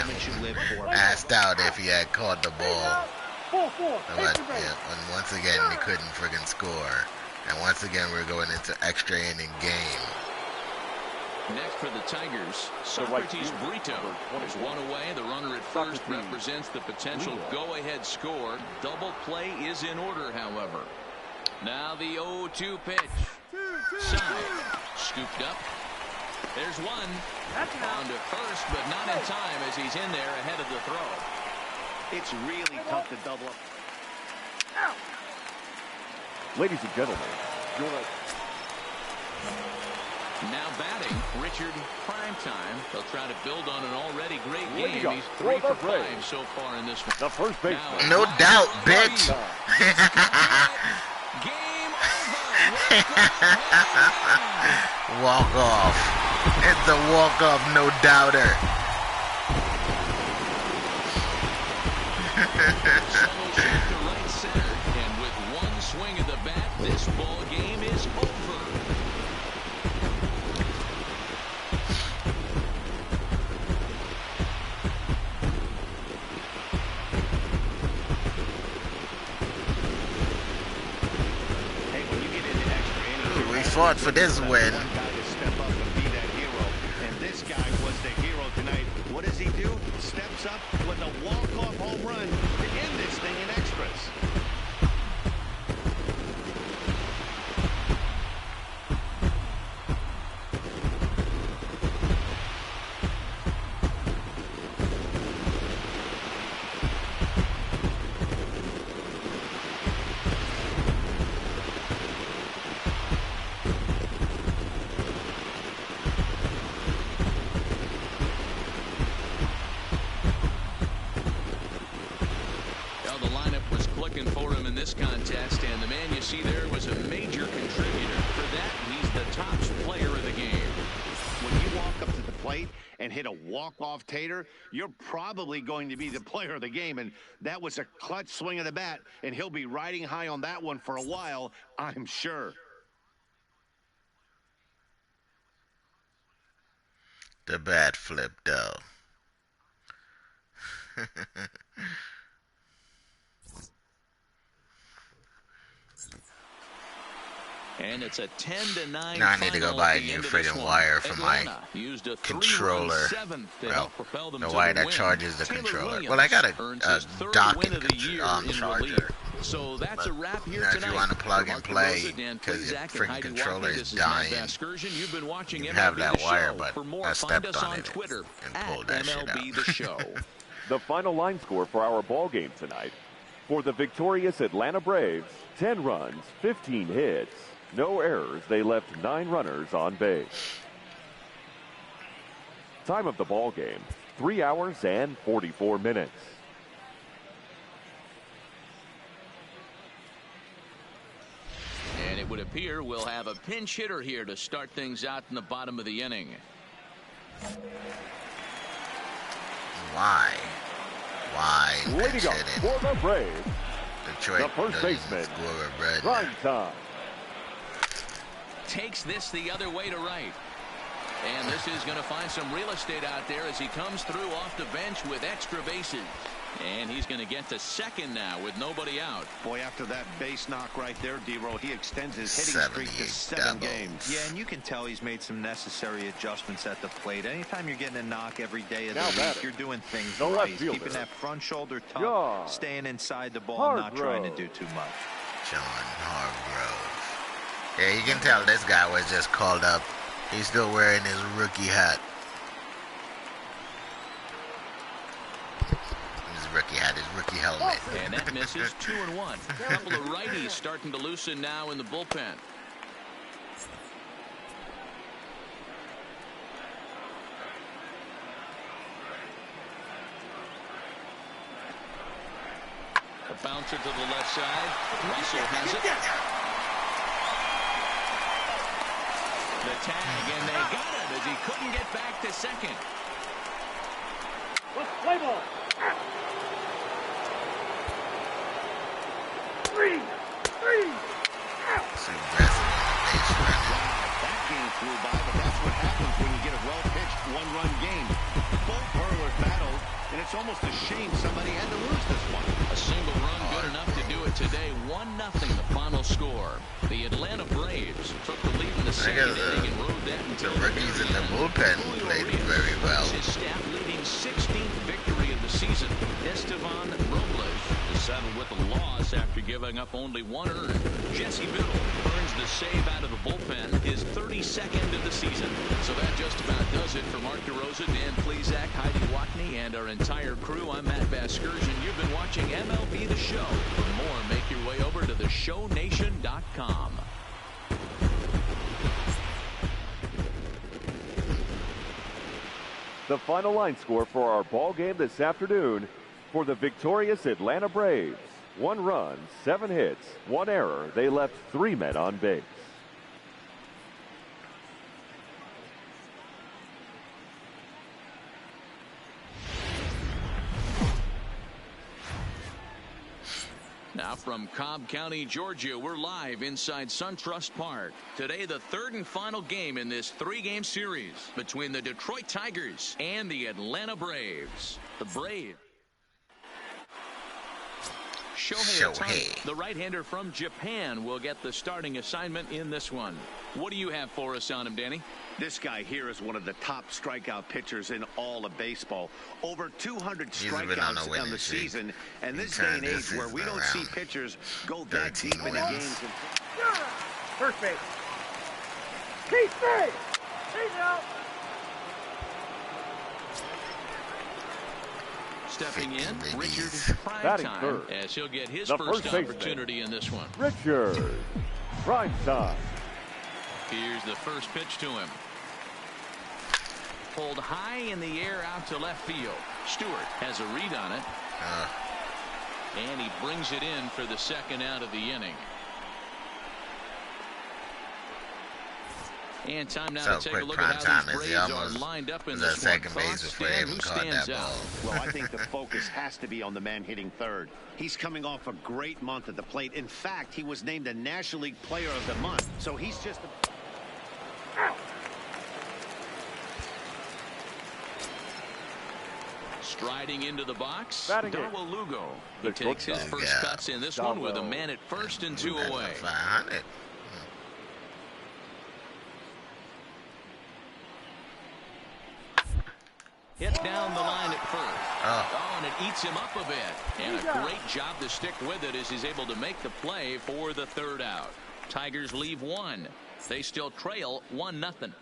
asked out if he had caught the ball. But yeah, once again, he couldn't friggin' score. And once again, we're going into extra inning game. Next for the Tigers, Socrates Brito is one away. The runner at first represents the potential go-ahead score. Double play is in order, however. Now the 0-2 pitch. Side. Scooped up. There's one. On to first, but not in time as he's in there ahead of the throw. It's really tough to double up. Ladies and gentlemen, now batting Richard, prime time. They'll try to build on an already great game. He's 3 for 5 so far in this one. The first base. No doubt, bitch. Game over. Walk off. It's a walk off, no doubter. Solo shot to right center, and with one swing of the bat, this ball game is over. We fought for this win. And this guy was the hero tonight. What does he do? Steps up with a walk-off home run to end this thing in extras. Contest, and the man you see there was a major contributor. For that, he's the top player of the game. When you walk up to the plate and hit a walk-off tater, you're probably going to be the player of the game, and that was a clutch swing of the bat, and he'll be riding high on that one for a while, I'm sure. The bat flip, though. And it's a 10-9. Now I need to go buy a new friggin' wire for my controller. Well, the wire that charges the controller. Well, I got a docking charger. So that's a wrap here tonight. If you want to plug and play, because your friggin' controller is dying, you have that wire, but I stepped on it and pulled that shit out. The final line score for our ball game tonight. For the victorious Atlanta Braves, 10 runs, 15 hits, no errors. They left 9 runners on base. Time of the ball game, 3 hours and 44 minutes. And it would appear we'll have a pinch hitter here to start things out in the bottom of the inning. Why? Leading up for the Braves, Detroit, the first baseman, prime time. Takes this the other way to right. And this is going to find some real estate out there as he comes through off the bench with extra bases. And he's going to get to second now with nobody out. Boy, after that base knock right there, D-Roll, he extends his hitting streak to 7 games. Yeah, and you can tell he's made some necessary adjustments at the plate. Anytime you're getting a knock every day of the week, you're doing things right. Keeping that front shoulder tucked, staying inside the ball, not trying to do too much. John Hargrove. Yeah, you can tell this guy was just called up. He's still wearing his rookie hat. Rookie hat, his rookie helmet. And that misses 2-1. A couple of righties starting to loosen now in the bullpen. A bouncer to the left side. Russell has it. The tag, and they got it as he couldn't get back to second. Let's play ball. Three. That game flew by, but that's what happens when you get a well-pitched one-run game. Both hurlers battled, and it's almost a shame somebody had to lose this one. A single run good enough to do it today. 1-0 the final score. The Atlanta Braves took the lead in the second inning and rode that until the rookies in the bullpen played very well. His staff leading 16th victory of the season. Estevan Robles settled with a loss after giving up only 1 earned. Jesse Biddle earns the save out of the bullpen, his 32nd of the season. So that just about does it for Mark DeRosa, Dan Plesac, Heidi Watney, and our entire crew. I'm Matt Vasgersian. You've been watching MLB The Show. For more, make your way over to theshownation.com. The final line score for our ball game this afternoon for the victorious Atlanta Braves. 1 run, 7 hits, 1 error. They left 3 men on base. Now from Cobb County, Georgia, we're live inside SunTrust Park. Today, the 3rd and final game in this 3-game series between the Detroit Tigers and the Atlanta Braves. The Braves. Shohei Ohtani, the right-hander from Japan, will get the starting assignment in this one. What do you have for us on him, Danny? This guy here is one of the top strikeout pitchers in all of baseball. Over 200 strikeouts on the season. And this day and age where we don't see pitchers go that deep in the games. First base. Keep safe. He's out. Stepping in, Richard Primetime, as he'll get his first opportunity in this one. Richard Primetime. Here's the first pitch to him. Pulled high in the air out to left field. Stewart has a read on it. And he brings it in for the second out of the inning. And time now to take a look at how these Braves are lined up in this one. Thoughts, Stan, who stands out? Well, I think the focus has to be on the man hitting third. He's coming off a great month at the plate. In fact, he was named the National League Player of the Month. So he's just Striding into the box, Darwin Lugo. He takes his first cuts in this one with a man at first and 2 away. Hit down the line at first. And it eats him up a bit. And a great job to stick with it as he's able to make the play for the 3rd out. Tigers leave 1. They still trail 1-0.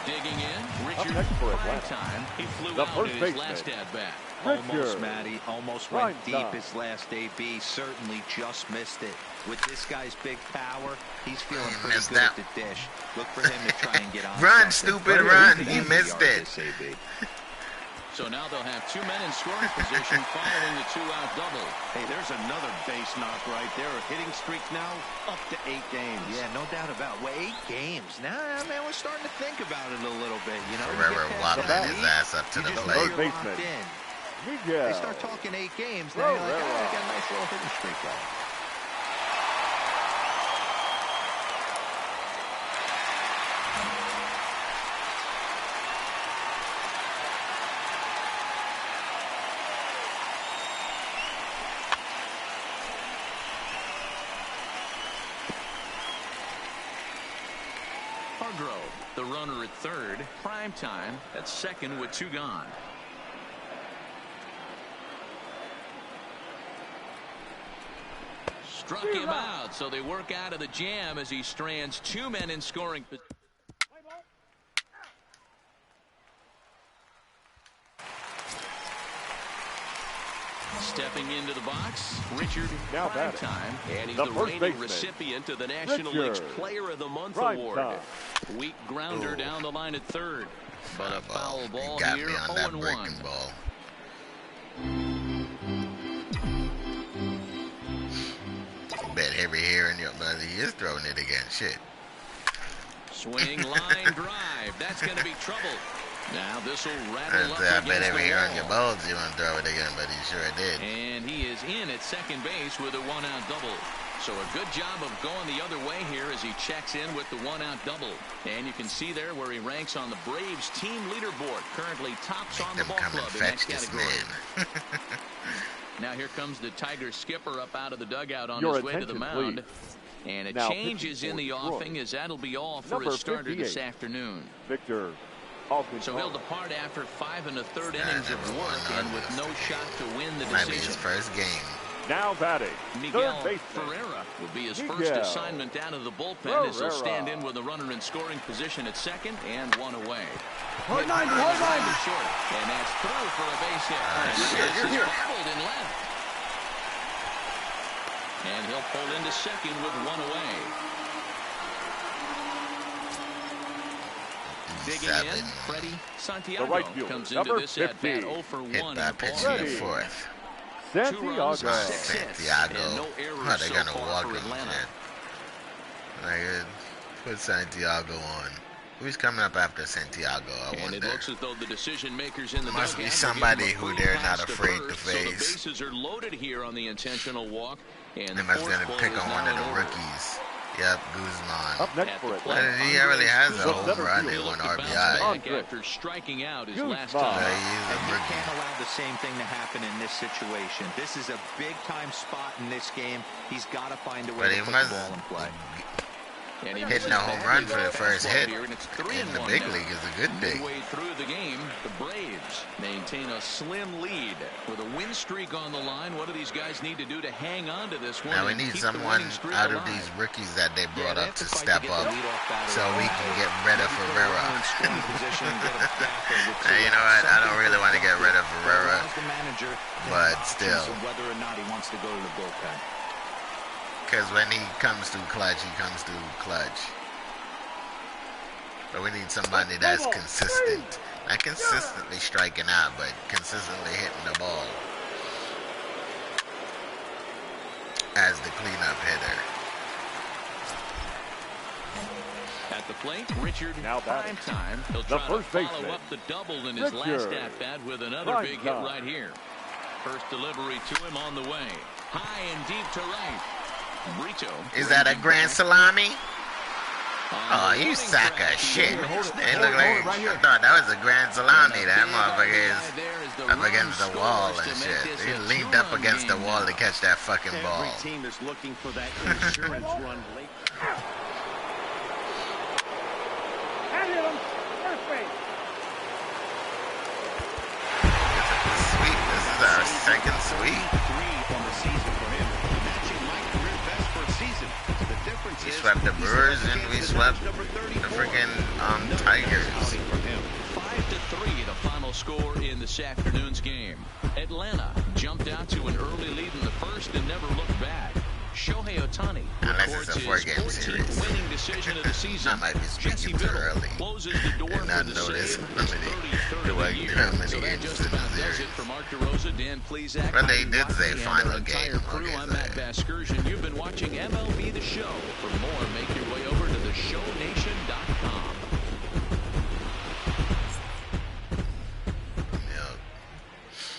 Digging in, Richard Primetime. He flew out in his last at-bat. Almost, Matty. Almost went deep his last AB. Certainly just missed it. With this guy's big power, he's feeling pretty good at the dish. Look for him to try and get on. Run, stupid, run. He missed it. So now they'll have 2 men in scoring position following the 2-out double. Hey, there's another base knock right there. A hitting streak now up to 8 games. Yeah, no doubt about it. Well, 8 games. Now, man, we're starting to think about it a little bit. You know, Ferrero waddling his ass up to the plate. They start talking 8 games. Now you're like, I got a nice little hitting streak going. The runner at third. Primetime at second with 2 gone. Struck him out, so they work out of the jam as he strands 2 men in scoring position. Stepping into the box, Richard Primetime, and he's the reigning recipient of the National League's Player of the Month award. Weak grounder down the line at third, but a foul ball here, 0-1. Bet heavy hair in your blood. He is throwing it again. Shit. Swing, line, drive. That's going to be trouble. Now this will rattle up I against bet every the hair wall. on your balls you want to throw it again, but he sure did. And he is in at second base with a 1-out double. So a good job of going the other way here as he checks in with the 1-out double. And you can see there where he ranks on the Braves team leaderboard. Currently tops on the ball club in that category. Now here comes the Tigers skipper up out of the dugout on his way to the mound. And a change is in the offing as that'll be all for his starter this afternoon. Victor. So he'll depart after 5 1/3 innings of work and with no shot to win the decision. Might be his first game. Now batting, Miguel Ferreira will be his first assignment out of the bullpen as he'll stand in with a runner in scoring position at second and 1 away. Hard 90, hard 90. Short, and that's through for a base hit. This is bobbled in left. And he'll pull into second with one away. Digging in, Freddie Santiago comes into this at bat 0 for 1 in the ball game. Fourth. Santiago. Santiago. No Oh, they're going to walk him. Like, put Santiago on. Who's coming up after Santiago? I wonder. And it looks as though the decision makers in the must be somebody who they're not afraid to face. So the bases are loaded here on the intentional walk. And they must be going to pick on one of the rookies. Yep, Guzman. Up next for Atlanta. He already has a home run and one RBI. After striking out his last time. Yeah, and you can't allow the same thing to happen in this situation. This is a big-time spot in this game. He's got to find a way to put the ball in play. And hitting a home run for the first hit in the big league is a good thing. Midway through the game, the Braves maintain a slim lead with a win streak on the line. What do these guys need to do to hang on to this one? Now we need someone out of these rookies that they brought up to step up so we can get rid of Ferreira. You know what? I don't really want to get rid of Ferreira, but still. Whether or not he wants to go to the bullpen. Because when he comes through clutch, he comes through clutch. But we need somebody that's consistent. Not consistently striking out, but consistently hitting the ball as the cleanup hitter. At the plate, Richard, now prime time. He'll try to follow up the double in his last at-bat with another big hit right here. First delivery to him on the way. High and deep to right. Brito. Is that a grand salami? Oh, you sack of shit. It looked like, I thought that was a grand salami. That motherfucker is up against the wall and shit. He leaned up against the wall to catch that fucking ball. Every team is looking for that insurance run late. And hit him. First base. Sweep. This is our second sweep. We swept the Brewers and we swept the freaking Tigers. 5-3, the final score in this afternoon's game. Atlanta jumped out to an early lead in the first and never looked back. Shohei Ohtani unless it's a 4-game series. Winning decision of the season. I might be speaking too early. Closes the door did not notice how many games in the series. But they did say final game. Okay, I'm Matt Vasgersian. You've been watching MLB The Show. For more, make your way over to theshownation.com.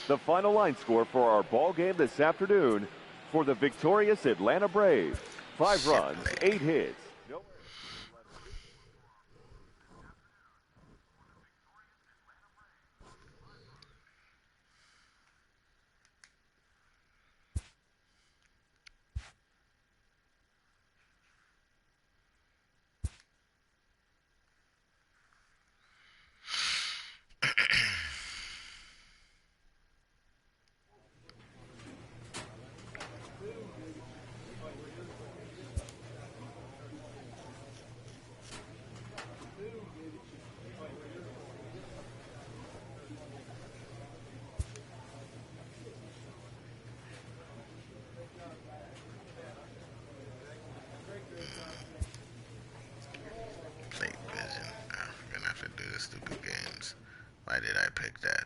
The final line score for our ball game this afternoon for the victorious Atlanta Braves. 5 runs, 8 hits. Stupid games. Why did I pick that?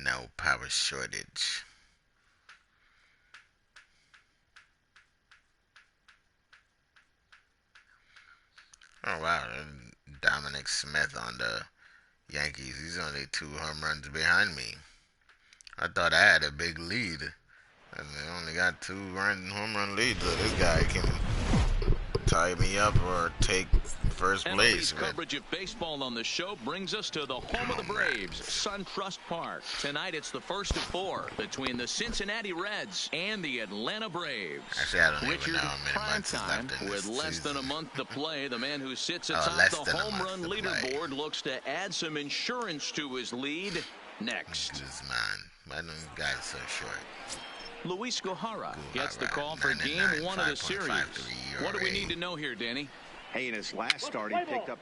No power shortage. Oh wow, Dominic Smith on the Yankees. He's only 2 home runs behind me. I thought I had a big lead. And they only got 2 home run leads. So this guy can tie me up or take first place. Coverage of baseball on the show brings us to the home of the Braves, SunTrust Park. Tonight it's the first of 4 between the Cincinnati Reds and the Atlanta Braves. Actually, I don't Richard, even know how many months is left in with this less season. than a month to play, the man who sits atop the home run leaderboard looks to add some insurance to his lead next. Guzman. Why don't you guys so short? Luis Gohara gets the call for game 1 of the series. What do we need to know here, Danny? Hey, in his last start, he picked up...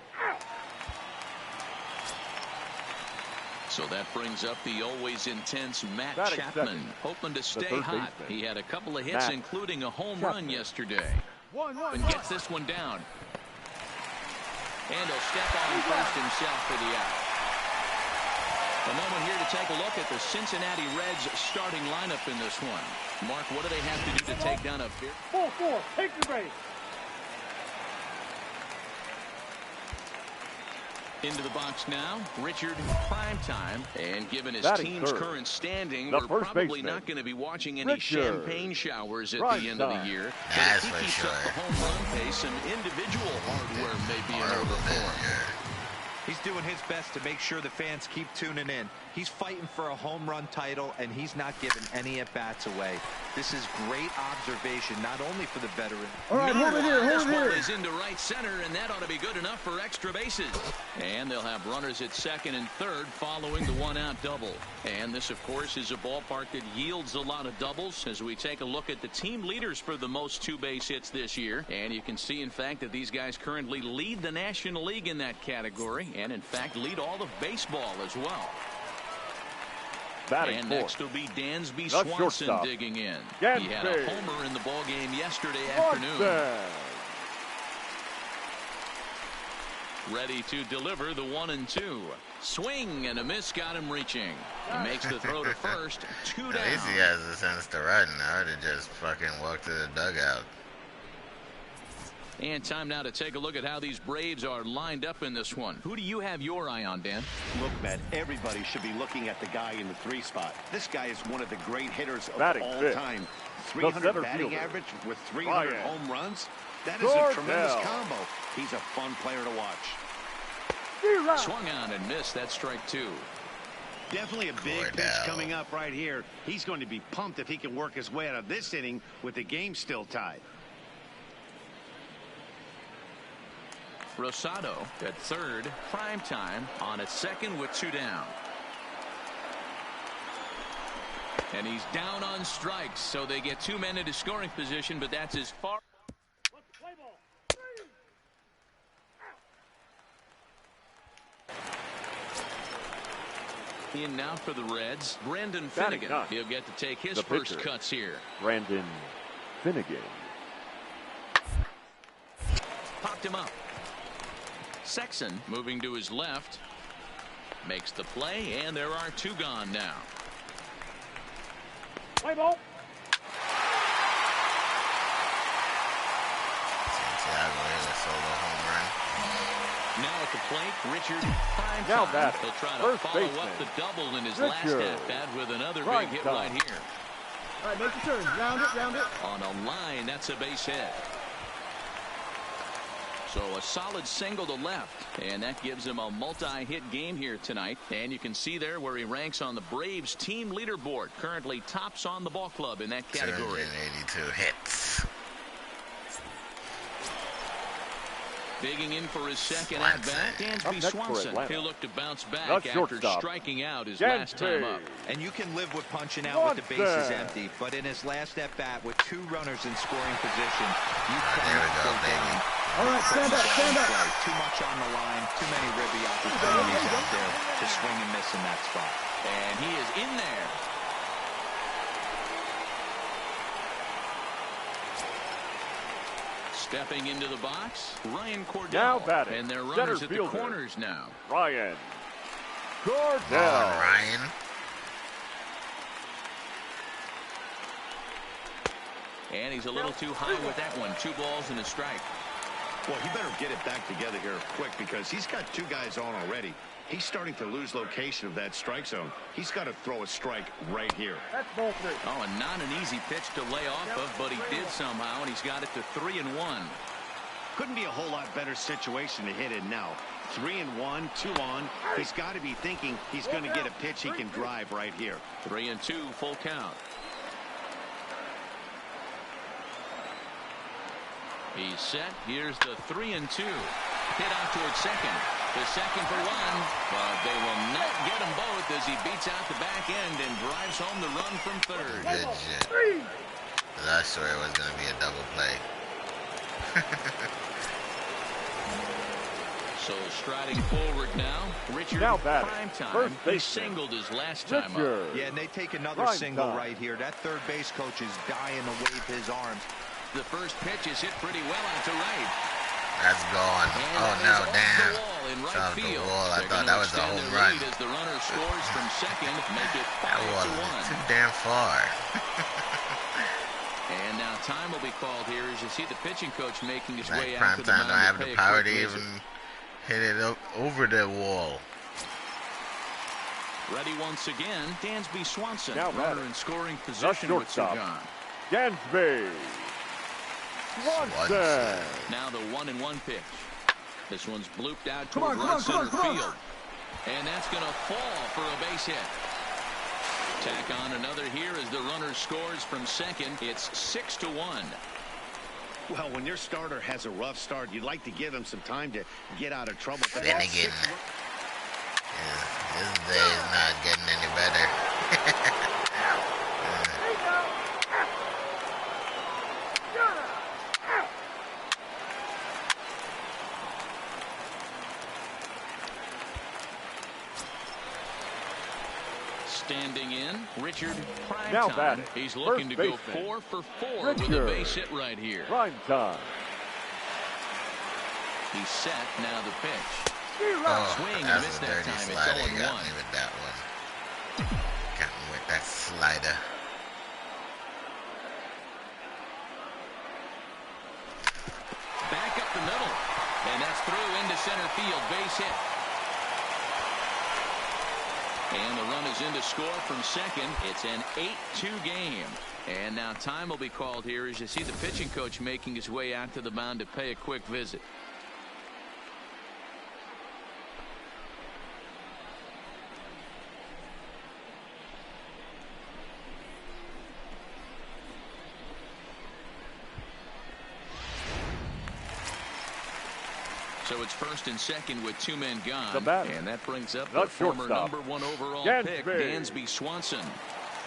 So that brings up the always intense Matt Chapman, hoping to stay hot. He had a couple of hits, including a home run yesterday. And gets this one down. And he'll step on first himself for the out. A moment here to take a look at the Cincinnati Reds starting lineup in this one. Mark, what do they have to do to take down a... Ball 4, take your base. Into the box now, Richard Primetime. And given his team's current standing, we're probably not going to be watching any champagne showers at the end of the year. But if he keeps up the home run pace, some individual hardware may be in order for him. He's doing his best to make sure the fans keep tuning in. He's fighting for a home run title, and he's not giving any at-bats away. This is great observation, not only for the veteran. All right, hold it here, hold it here. This ball is into right center, and that ought to be good enough for extra bases. And they'll have runners at second and third following the one-out double. And this, of course, is a ballpark that yields a lot of doubles as we take a look at the team leaders for the most two-base hits this year. And you can see, in fact, that these guys currently lead the National League in that category, and, in fact, lead all of baseball as well. And next will be Dansby Swanson digging in. He had a homer in the ballgame yesterday afternoon. Ready to deliver the 1-2. Swing and a miss got him reaching. He makes the throw to first. 2 down. At least he has the sense to run. I would have just fucking walked to the dugout. And time now to take a look at how these Braves are lined up in this one. Who do you have your eye on, Dan? Look, Matt, everybody should be looking at the guy in the 3 spot. This guy is one of the great hitters of all time. 300 batting average with 300 home runs. That is a tremendous combo. He's a fun player to watch. Swung on and missed. That's strike 2. Definitely a big pitch coming up right here. He's going to be pumped if he can work his way out of this inning with the game still tied. Rosado at third, Primetime on at second with 2 down. And he's down on strikes, so they get 2 men into scoring position, but that's as far. In now for the Reds, Brendan Finnegan. He'll get to take his first cuts here. Brendan Finnegan. Popped him up. Sexton moving to his left. Makes the play, and there are 2 gone now. Play ball. Solo home run. Now at the plate, Richard Primetime. He'll try to follow up the double in his last at-bat with another big hit right here. All right, make the turn. Round it, round it. On a line, that's a base hit. So a solid single to left, and that gives him a multi-hit game here tonight. And you can see there where he ranks on the Braves team leaderboard. Currently tops on the ball club in that category. 282 hits. Digging in for his second at-bat, Dansby Swanson. He'll look to bounce back after striking out his last time up. And you can live with punching out with the bases empty, but in his last at-bat with 2 runners in scoring position, you can't go down. All right, stand up, stand up. Too much on the line, too many ribby opportunities out there to swing and miss in that spot. And he is in there. Stepping into the box, Ryan Cordell. Now batting. And they're runners at the corners now. Ryan Cordell. Ryan. And he's a little too high with that one. 2 balls and a strike. Well, he better get it back together here quick because he's got 2 guys on already. He's starting to lose location of that strike zone. He's got to throw a strike right here. That's ball 3. Oh, and not an easy pitch to lay off of, but he did somehow, and he's got it to 3-1. Couldn't be a whole lot better situation to hit in now. 3-1, 2 on. He's got to be thinking he's going to get a pitch he can drive right here. 3-2, full count. He's set. Here's the 3-2. Hit out towards second. The second for one, but they will not get them both as he beats out the back end and drives home the run from third. Good shit. I swear it was going to be a double play. So striding forward now, Richard now batting, prime time. First He base singled his last time Richard. up. Yeah, and they take another single right here. That third base coach is dying to wave his arms. The first pitch is hit pretty well out to right. That's gone. And Oh, no, damn. It's off the wall. I thought that was a home run. As the runner scores from second, make it 5-1. That wall is too damn far. And now time will be called here as you see the pitching coach making his way Prime out to the time mound. don't have to the pay power a to quick even visit. hit it over the wall. Ready once again, Dansby Swanson. Now runner batting. in scoring position with two gone. Dansby Swanson. Now the 1-1 pitch. This one's blooped out Come toward on, right come on, center come on. field. And that's going to fall for a base hit. Tack on another here as the runner scores from second. It's 6-1. Well, when your starter has a rough start, you'd like to give him some time to get out of trouble. But Then again, this day is not getting any better. Standing in, Richard prime Now time. batting, He's looking to go baseman, 4 for 4 Richard. with a base hit right here. Prime time. He's set. Now the pitch. Oh, Swing and that's missed a that dirty time. slider. It's You 0-1. got me with that one. Got me with that slider. Back up the middle. And that's through into center field. Base hit. And the run is in to score from second. It's an 8-2 game. And now time will be called here as you see the pitching coach making his way out to the mound to pay a quick visit. So it's first and second with two men gone. And that brings up the former #1 overall pick, Dansby Swanson.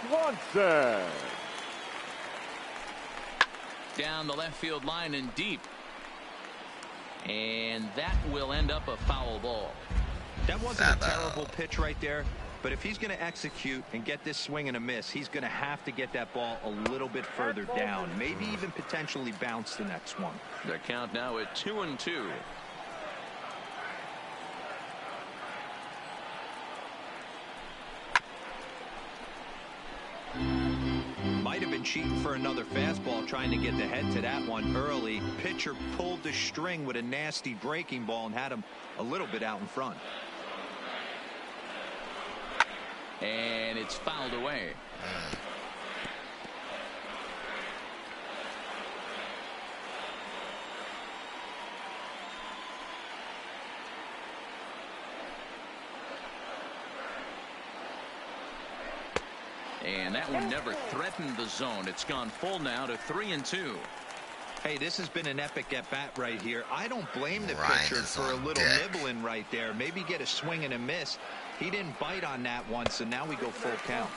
Swanson. Down the left field line and deep. And that will end up a foul ball. That wasn't a terrible pitch right there. But if he's going to execute and get this swing and a miss, he's going to have to get that ball a little bit further down. Maybe even potentially bounce the next one. The count now at 2-2. Might have been cheating for another fastball, trying to get the head to that one early. Pitcher pulled the string with a nasty breaking ball and had him a little bit out in front. And it's fouled away. And that one never threatened the zone. It's gone full now to 3-2. Hey, this has been an epic at-bat right here. I don't blame the pitcher for a little nibbling right there. Maybe get a swing and a miss. He didn't bite on that one, so now we go full count.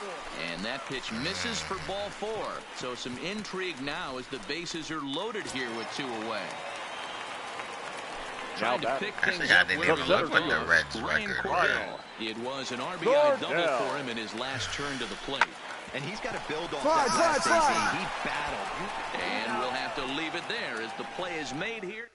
And that pitch misses for ball 4. So some intrigue now as the bases are loaded here with two away. Trying to pick things up where he left off. Ryan Cordell. It was an RBI double for him in his last turn to the plate. And he's got to build off that last AC. He battled. And we'll have to leave it there as the play is made here.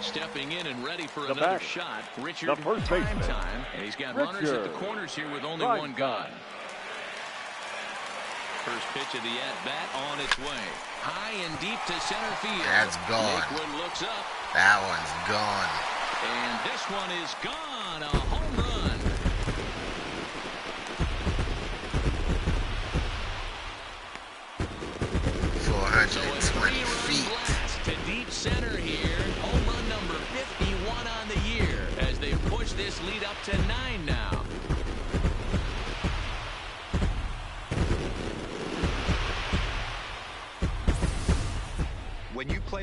Stepping in and ready for another shot, Richard prime time. And he's got runners at the corners here with only one gone. First pitch of the at-bat on its way. High and deep to center field. That's gone. Lakewood looks up. That one's gone. And this one is gone. A home run. So a 3-run blast to deep center here. Home run number 51 on the year as they push this lead up to 9 now.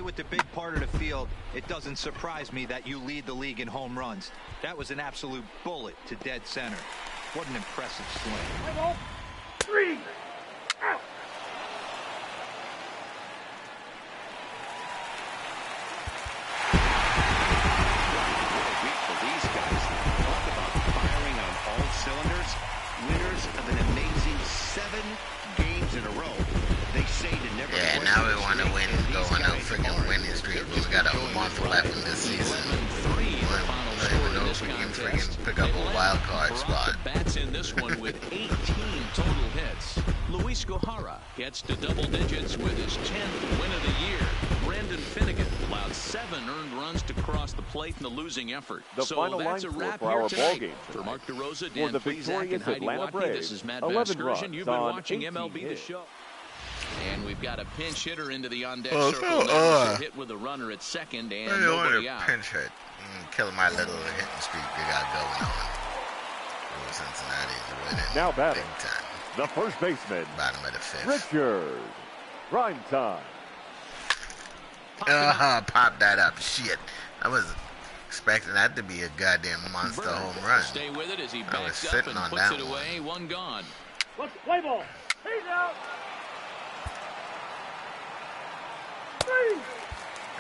with the big part of the field, it doesn't surprise me that you lead the league in home runs. That was an absolute bullet to dead center. What an impressive swing. 3 out. Cylinders, winners of an amazing 7 games in a row. They say to never. Yeah, now we want to win, go on a freaking winning streak, but we got a month left in this season. I don't even know if we can freaking pick up a wild card spot. Bats in this one with 18 total hits. Luis Gohara gets to double digits with his 10th win of the year. Brandon Finnegan allowed 7 earned runs to cross the plate in the losing effort. The final line score for our ball game For Mark DeRosa, for Dan the Plesac, and victorious Heidi Atlanta Watkey, Braves. this is Matt 11 Vasgersian. runs You've been on watching 18 MLB The hits. Show. And we've got a pinch hitter into the on-deck Oh, circle. so, Now hit with a runner at second and I don't want nobody to out. pinch hit. Kill my little hitting streak they got going on. Cincinnati's winning. Now batting, big time. the first baseman, Bottom of the 5th. Richard. Prime time. Pop that up. Shit. I was expecting that to be a goddamn monster home run. Stay with it as he I was backs up sitting and on puts that it away. One gone. Let's play ball. He's out. 3.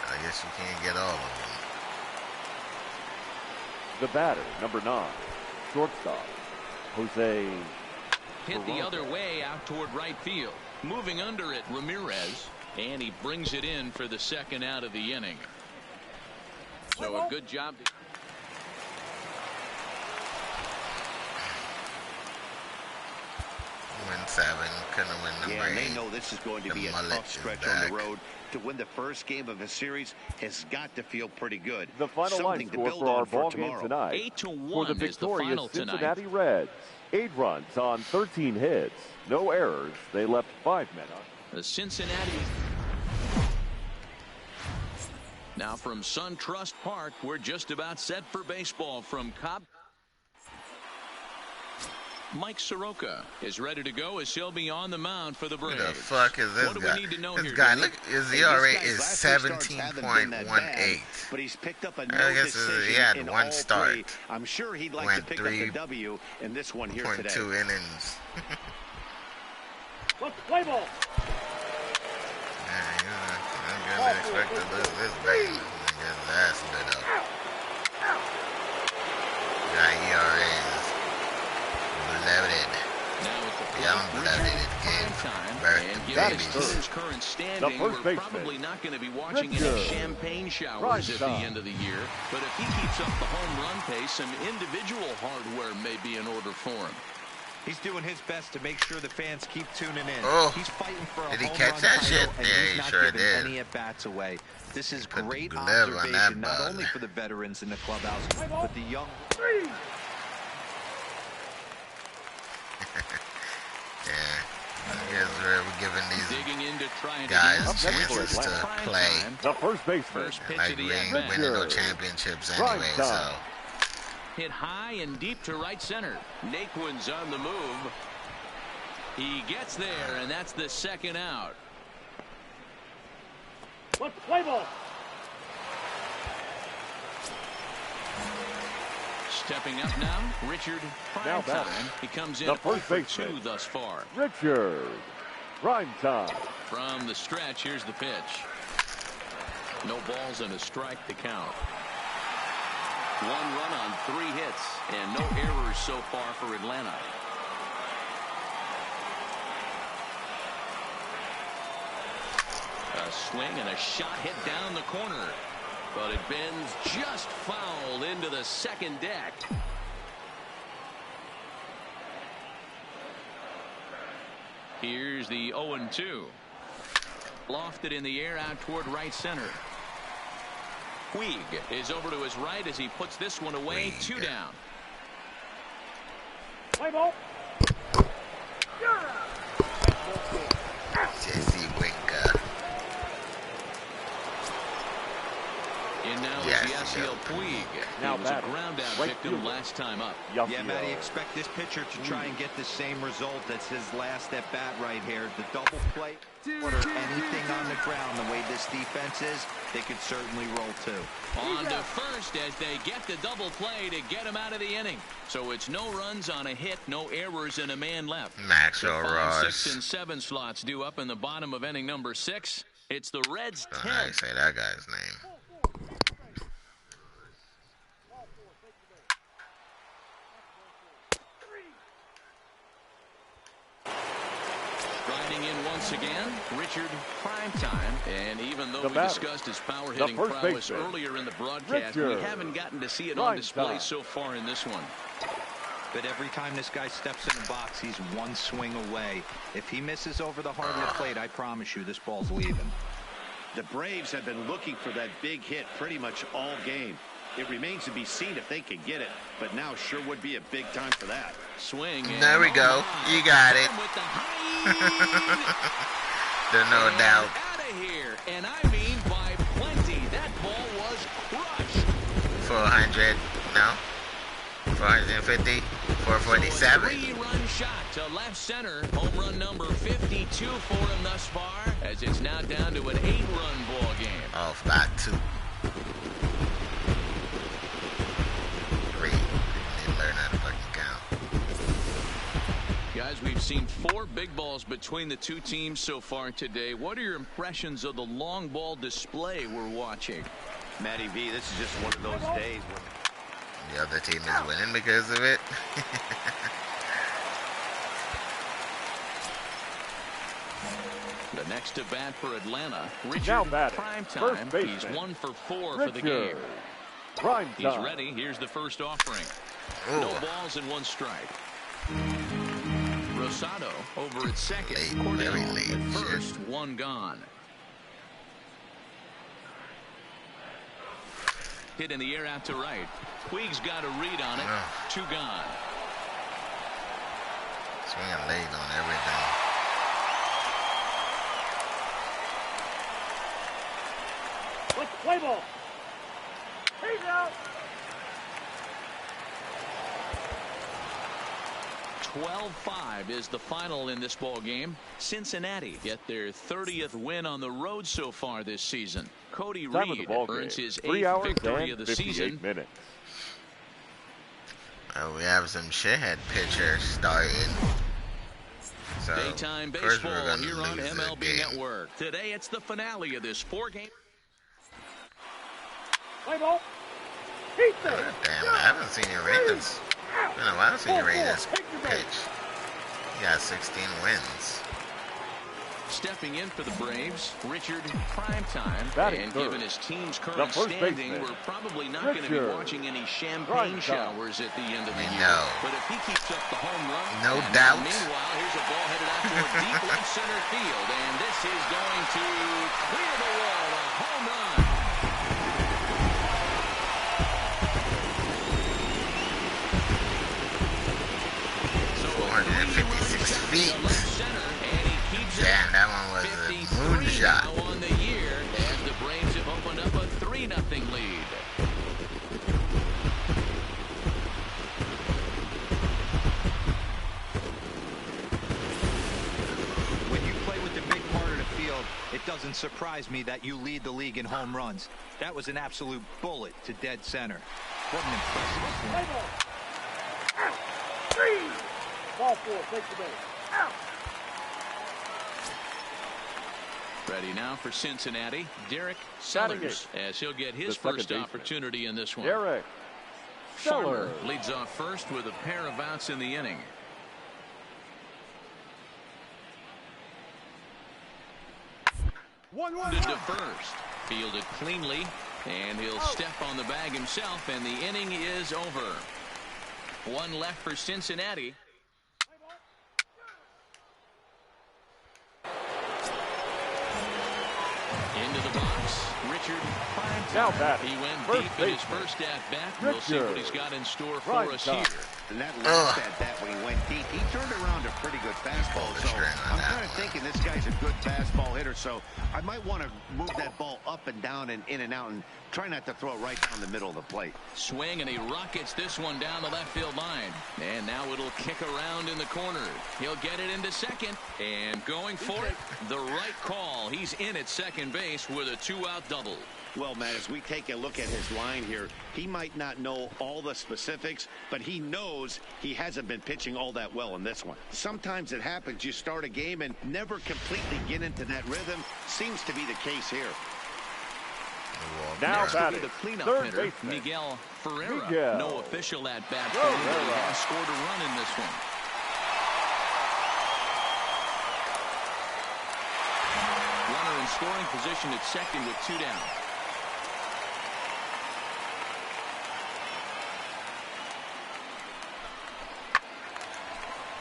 I guess you can't get all of them. The batter, number 9, shortstop, Jose. Hit the other way out toward right field. Moving under it, Ramirez. And he brings it in for the second out of the inning. So a good job. Win 7, couldn't win number 8. And they know this is going to be a tough stretch on the road. To win the first game of a series has got to feel pretty good. The final line score for our ball game tonight. 8-1 for the victorious Cincinnati Reds. 8 runs on 13 hits. No errors. They left 5 men on. The Cincinnati. Now from SunTrust Park, we're just about set for baseball from Cobb. Mike Soroka is ready to go as he'll be on the mound for the Braves. Who the fuck is this what guy? Do we need to know this here, guy, Dave? look, his ERA is 17.18. But he's picked up a I guess he had in one all start. three. I'm sure he'd like Went to pick up the W in this one here today. 3.2 innings. Let's play ball. I'm gonna expect to lose this game. Get his ass lit up. Got ERAs bloated. Young bloated game. Babies. Current standing, we're probably not going to be watching any champagne showers at the end of the year. But if he keeps up the home run pace, some individual hardware may be in order for him. He's doing his best to make sure the fans keep tuning in. Oh, he's fighting for a did he home catch run that title, shit? and Yeah, he's he not sure giving did. any at-bats away. This is Put the great glove on that observation, not ball. only for the veterans in the clubhouse, but the young. 3. Yeah, I guess we're giving these guys chances to play. The first baseman. Like we ain't winning no championships anyway, so. Hit high and deep to right center. Naquin's on the move. He gets there, and that's the second out. Let's play ball. Stepping up now, Richard Primetime. He comes in 0 for 2 thus far. Richard Primetime. From the stretch, here's the pitch. No balls and a strike to count. 1 run on 3 hits and no errors so far for Atlanta. A swing and a shot hit down the corner. But it bends just foul into the second deck. Here's the 0-2. Lofted in the air out toward right center. Puig is over to his right as he puts this one away. 2 down. Play ball. Jesse Winker. in now is Yasiel Puig. He was a ground-out victim last time up. Yeah, Matty, expect this pitcher to try and get the same result. That's his last at-bat right here. The double play or anything on the ground, the way this defense is, they could certainly roll too. On to first as they get the double play to get him out of the inning. So it's no runs on a hit, no errors, and a man left. Maxwell Ross. 5, 6, and 7 slots due up in the bottom of inning number 6. It's the Reds' 10. I say that guy's name. Riding in once again, Richard Primetime. And even though we discussed his power-hitting prowess earlier in the broadcast, we haven't gotten to see it on display so far in this one. But every time this guy steps in the box, he's one swing away. If he misses over the heart of the plate, I promise you this ball's leaving. The Braves have been looking for that big hit pretty much all game. It remains to be seen if they can get it, but now sure would be a big time for that. Swing. There we go. You got it. There's no doubt. Out of here, and I mean by plenty. That ball was crushed. 400. No. 450. 447. Three-run shot to left center. Home run number 52 for him thus far, as it's now down to an 8-run ball game. Off by 2. 3. They learn how to fucking count. Guys, we've seen 4 big balls between the two teams so far today. What are your impressions of the long ball display we're watching? Matty V, this is just one of those days when the other team is winning because of it. The next at bat for Atlanta, Richard Primetime. He's 1 for 4 for the game. He's ready. Here's the first offering. Ooh. No balls and 1 strike. Rosado over at second. Very late. At first, 1 gone. Hit in the air out to right. Puig's got a read on it. 2 gone. Swinging late on everything. Let's play ball. He's out. 12-5 is the final in this ball game. Cincinnati get their 30th win on the road so far this season. Cody Reed earns his 8th victory of the season. Minutes. We have some shithead pitchers starting. So daytime baseball here on MLB Network. Today it's the finale of this 4-game. Play ball. Damn, I haven't seen you rate this. I don't know, I haven't seen you rate this pitch. He got 16 wins. Stepping in for the Braves, Richard Primetime. And given his team's current standing, we're probably not going to be watching any champagne showers at the end of the year. But if he keeps up the home run, no doubt. Meanwhile, here's a ball headed out toward deep left center field, and this is going to clear the wall. A home run. 456 feet. Damn, that one was a moonshot. On the year, as the Braves have opened up a 3-0 lead. When you play with the big part of the field, it doesn't surprise me that you lead the league in home runs. That was an absolute bullet to dead center. What an impressive swing. Ball 4, take the base. Out. Ready now for Cincinnati, Derek Sellers, as he'll get his first opportunity in this one. Derek Farmer leads off first with a pair of outs in the inning. To first, fielded cleanly, and he'll step on the bag himself, and the inning is over. 1 left for Cincinnati. Into the box. strikes. Richard, now batting. He went First deep in his first at-bat. We'll see what he's got in store for us here. And that last at-bat when he went deep, he turned around a pretty good fastball. So I'm kind of thinking this guy's a good fastball hitter, so I might want to move that ball up and down and in and out and try not to throw it right down the middle of the plate. Swing, and he rockets this one down the left field line. And now it'll kick around in the corner. He'll get it into second. And going for it, the right call. He's in at second base with a 2-out double. Well, Matt, as we take a look at his line here, he might not know all the specifics, but he knows he hasn't been pitching all that well in this one. Sometimes it happens. You start a game and never completely get into that rhythm. Seems to be the case here. Now batting, the cleanup third hitter, baseman, Miguel Ferreira. Miguel. No official at-bat for him, but he has scored a run in this one. Runner in scoring position at second with 2 down.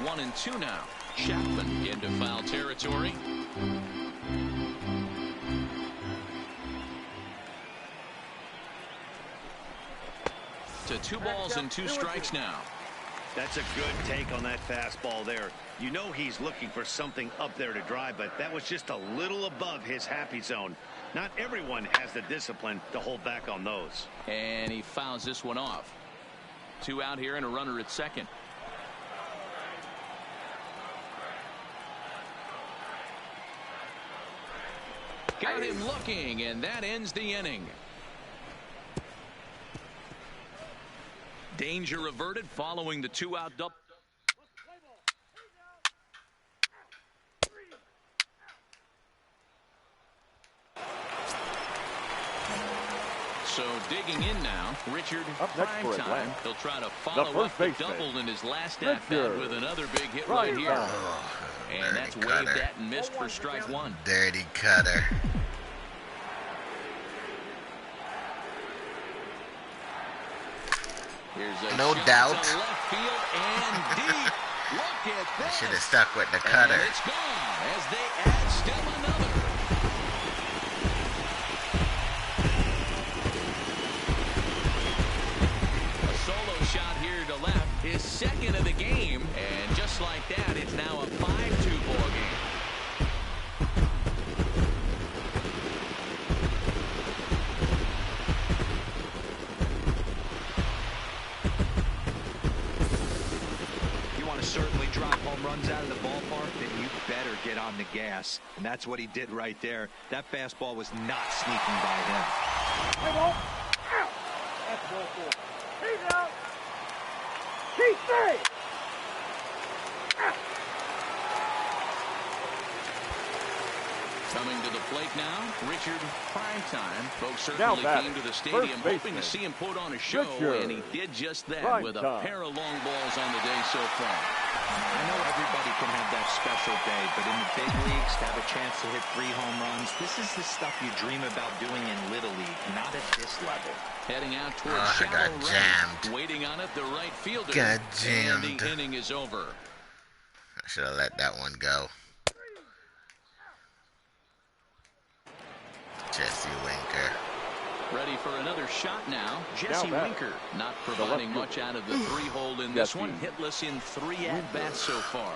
One and 2 now. Chapman into foul territory. To 2 balls and 2 strikes now. That's a good take on that fastball there. You know he's looking for something up there to drive, but that was just a little above his happy zone. Not everyone has the discipline to hold back on those. And he fouls this one off. 2 out here and a runner at second. Got him looking, and that ends the inning. Danger averted following the 2-out double. So digging in now, Richard, prime time. He'll try to follow up the double in his last at-bat with another big hit right here. And that's waved at and missed for strike 1. Dirty cutter. Here's a no doubt. Left field and deep. Look at that. Should have stuck with the cutter. And it's gone as they add still another. A solo shot here to left. His second of the game. And just like that, it's now a 5-2 ball game. Certainly drop home runs out of the ballpark, then you better get on the gas. And that's what he did right there. That fastball was not sneaking by him. Hey, ball. Out. That's ball 4. He's out. He's safe. Out. Coming to the plate now, Richard, prime time. Folks certainly came to the stadium hoping to see him put on a show, and he did just that with a pair of long balls on the day so far. I know everybody can have that special day, but in the big leagues, to have a chance to hit 3 home runs, this is the stuff you dream about doing in Little League, not at this level. Heading out towards shallow right, waiting on it, the right fielder. Got jammed. And the inning is over. I should have let that one go. Jesse Winker. Ready for another shot now. Jesse Winker not providing much out of the 3-hole in this one. Hitless in 3 at-bats so far.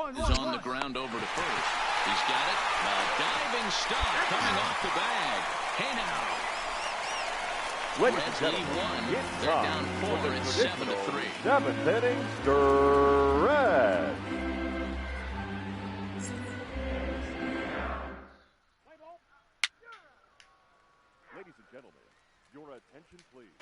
Is on the ground over to first. He's got it. A diving stop coming off the bag. Hey now. Reds lead 1. They're down 4. It's 7-3. 7th inning, Reds. Ladies and gentlemen, your attention, please.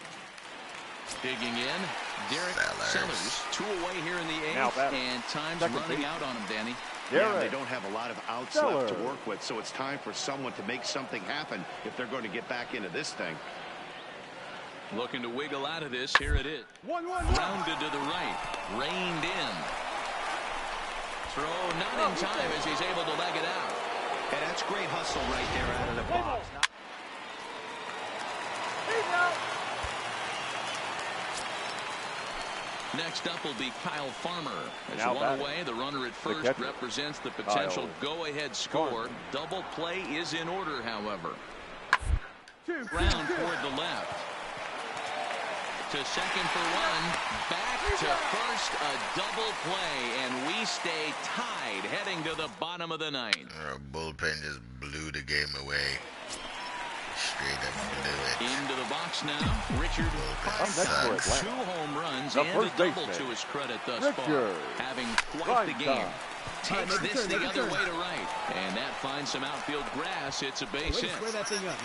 Digging in, Derek Sellers. 2 away here in the 8th, and time's running out on him, Danny. Yeah, they don't have a lot of outs left to work with, so it's time for someone to make something happen if they're going to get back into this thing. Looking to wiggle out of this. Here it is. Rounded to the right. Reined in. Throw not in time as he's able to leg it out. And that's great hustle right there out of the box. Next up will be Kyle Farmer. As Now one away, the runner at first represents the potential go-ahead score. Double play is in order, however. Ground toward the left. To second for one. Back to first, a double play, and we stay tied heading to the bottom of the ninth. Our bullpen just blew the game away. Straight up blew it. Into the box now. Richard finds 2 home runs and a double to his credit thus far. Having quite the game. Takes this the other way to right. And that finds some outfield grass. It's a base hit.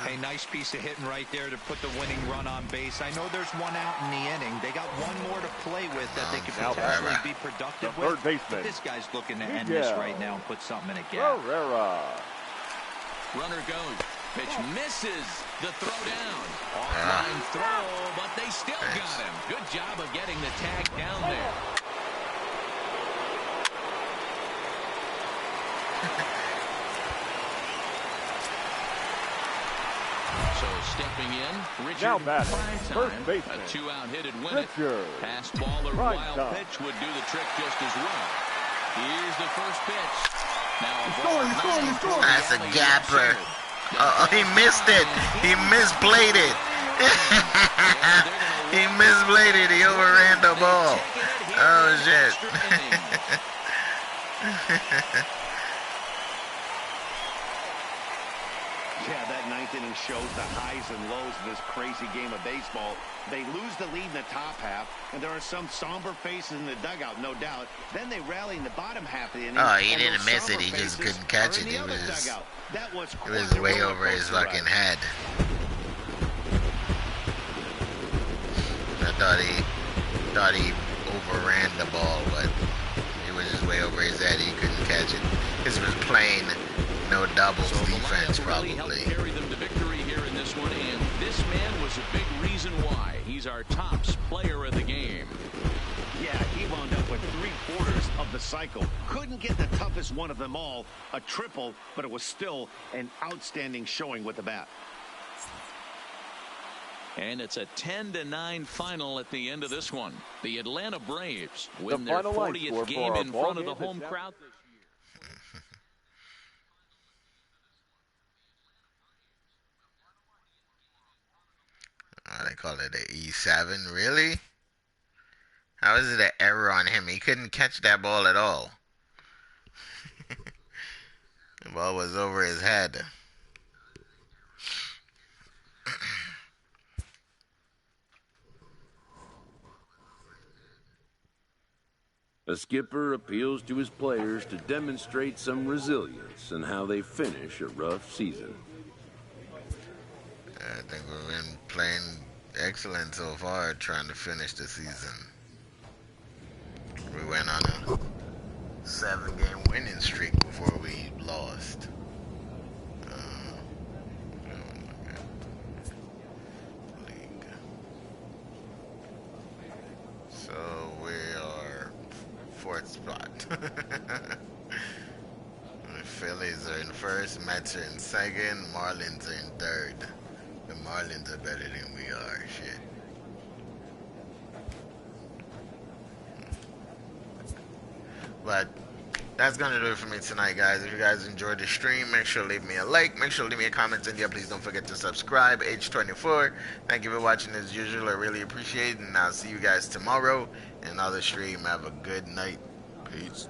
A nice piece of hitting right there to put the winning run on base. I know there's one out in the inning. They got one more to play with that they could potentially be productive with. But this guy's looking to end this right now and put something in a gap. Runner goes. Pitch misses the throw down. Offline throw, but they still got him. Good job of getting the tag down there. So stepping in, Richard now batting, first baseman. A 2-out hit and win it. Pass ball or wild pitch would do the trick just as well. Here's the first pitch. Now he's scoring. That's a gapper. Oh, he missed it. He misplayed it. He misplayed it. He overran the ball. Oh, shit. Yeah, that ninth inning shows the highs and lows of this crazy game of baseball. They lose the lead in the top half, and there are some somber faces in the dugout, no doubt. Then they rally in the bottom half of the inning. Oh, he didn't miss it. He just couldn't catch it. It was way over his fucking head. I thought he overran the ball, but it was just way over his head. He couldn't catch it. This was plain no doubles defense, probably. Carry them to victory here in this one, and this man was a big reason why. He's our tops player of the game. Yeah, he wound up with 3/4 of the cycle. Couldn't get the toughest one of them all, a triple, but it was still an outstanding showing with the bat. And it's a 10-9 final at the end of this one. The Atlanta Braves win their 40th game in front of the home crowd this year. They call it an E7, really? How is it an error on him? He couldn't catch that ball at all. The ball was over his head. A skipper appeals to his players to demonstrate some resilience in how they finish a rough season. I think we've been playing excellent so far, trying to finish the season. We went on a 7-game winning streak before we lost. League. So we are 4th spot. The Phillies are in 1st, Mets are in 2nd, Marlins are in 3rd. The Marlins are better than we are, shit. But that's gonna do it for me tonight, guys. If you guys enjoyed the stream, make sure to leave me a like, make sure to leave me a comment, and yeah, please don't forget to subscribe. H24, thank you for watching as usual. I really appreciate it, and I'll see you guys tomorrow in another stream. Have a good night. Peace.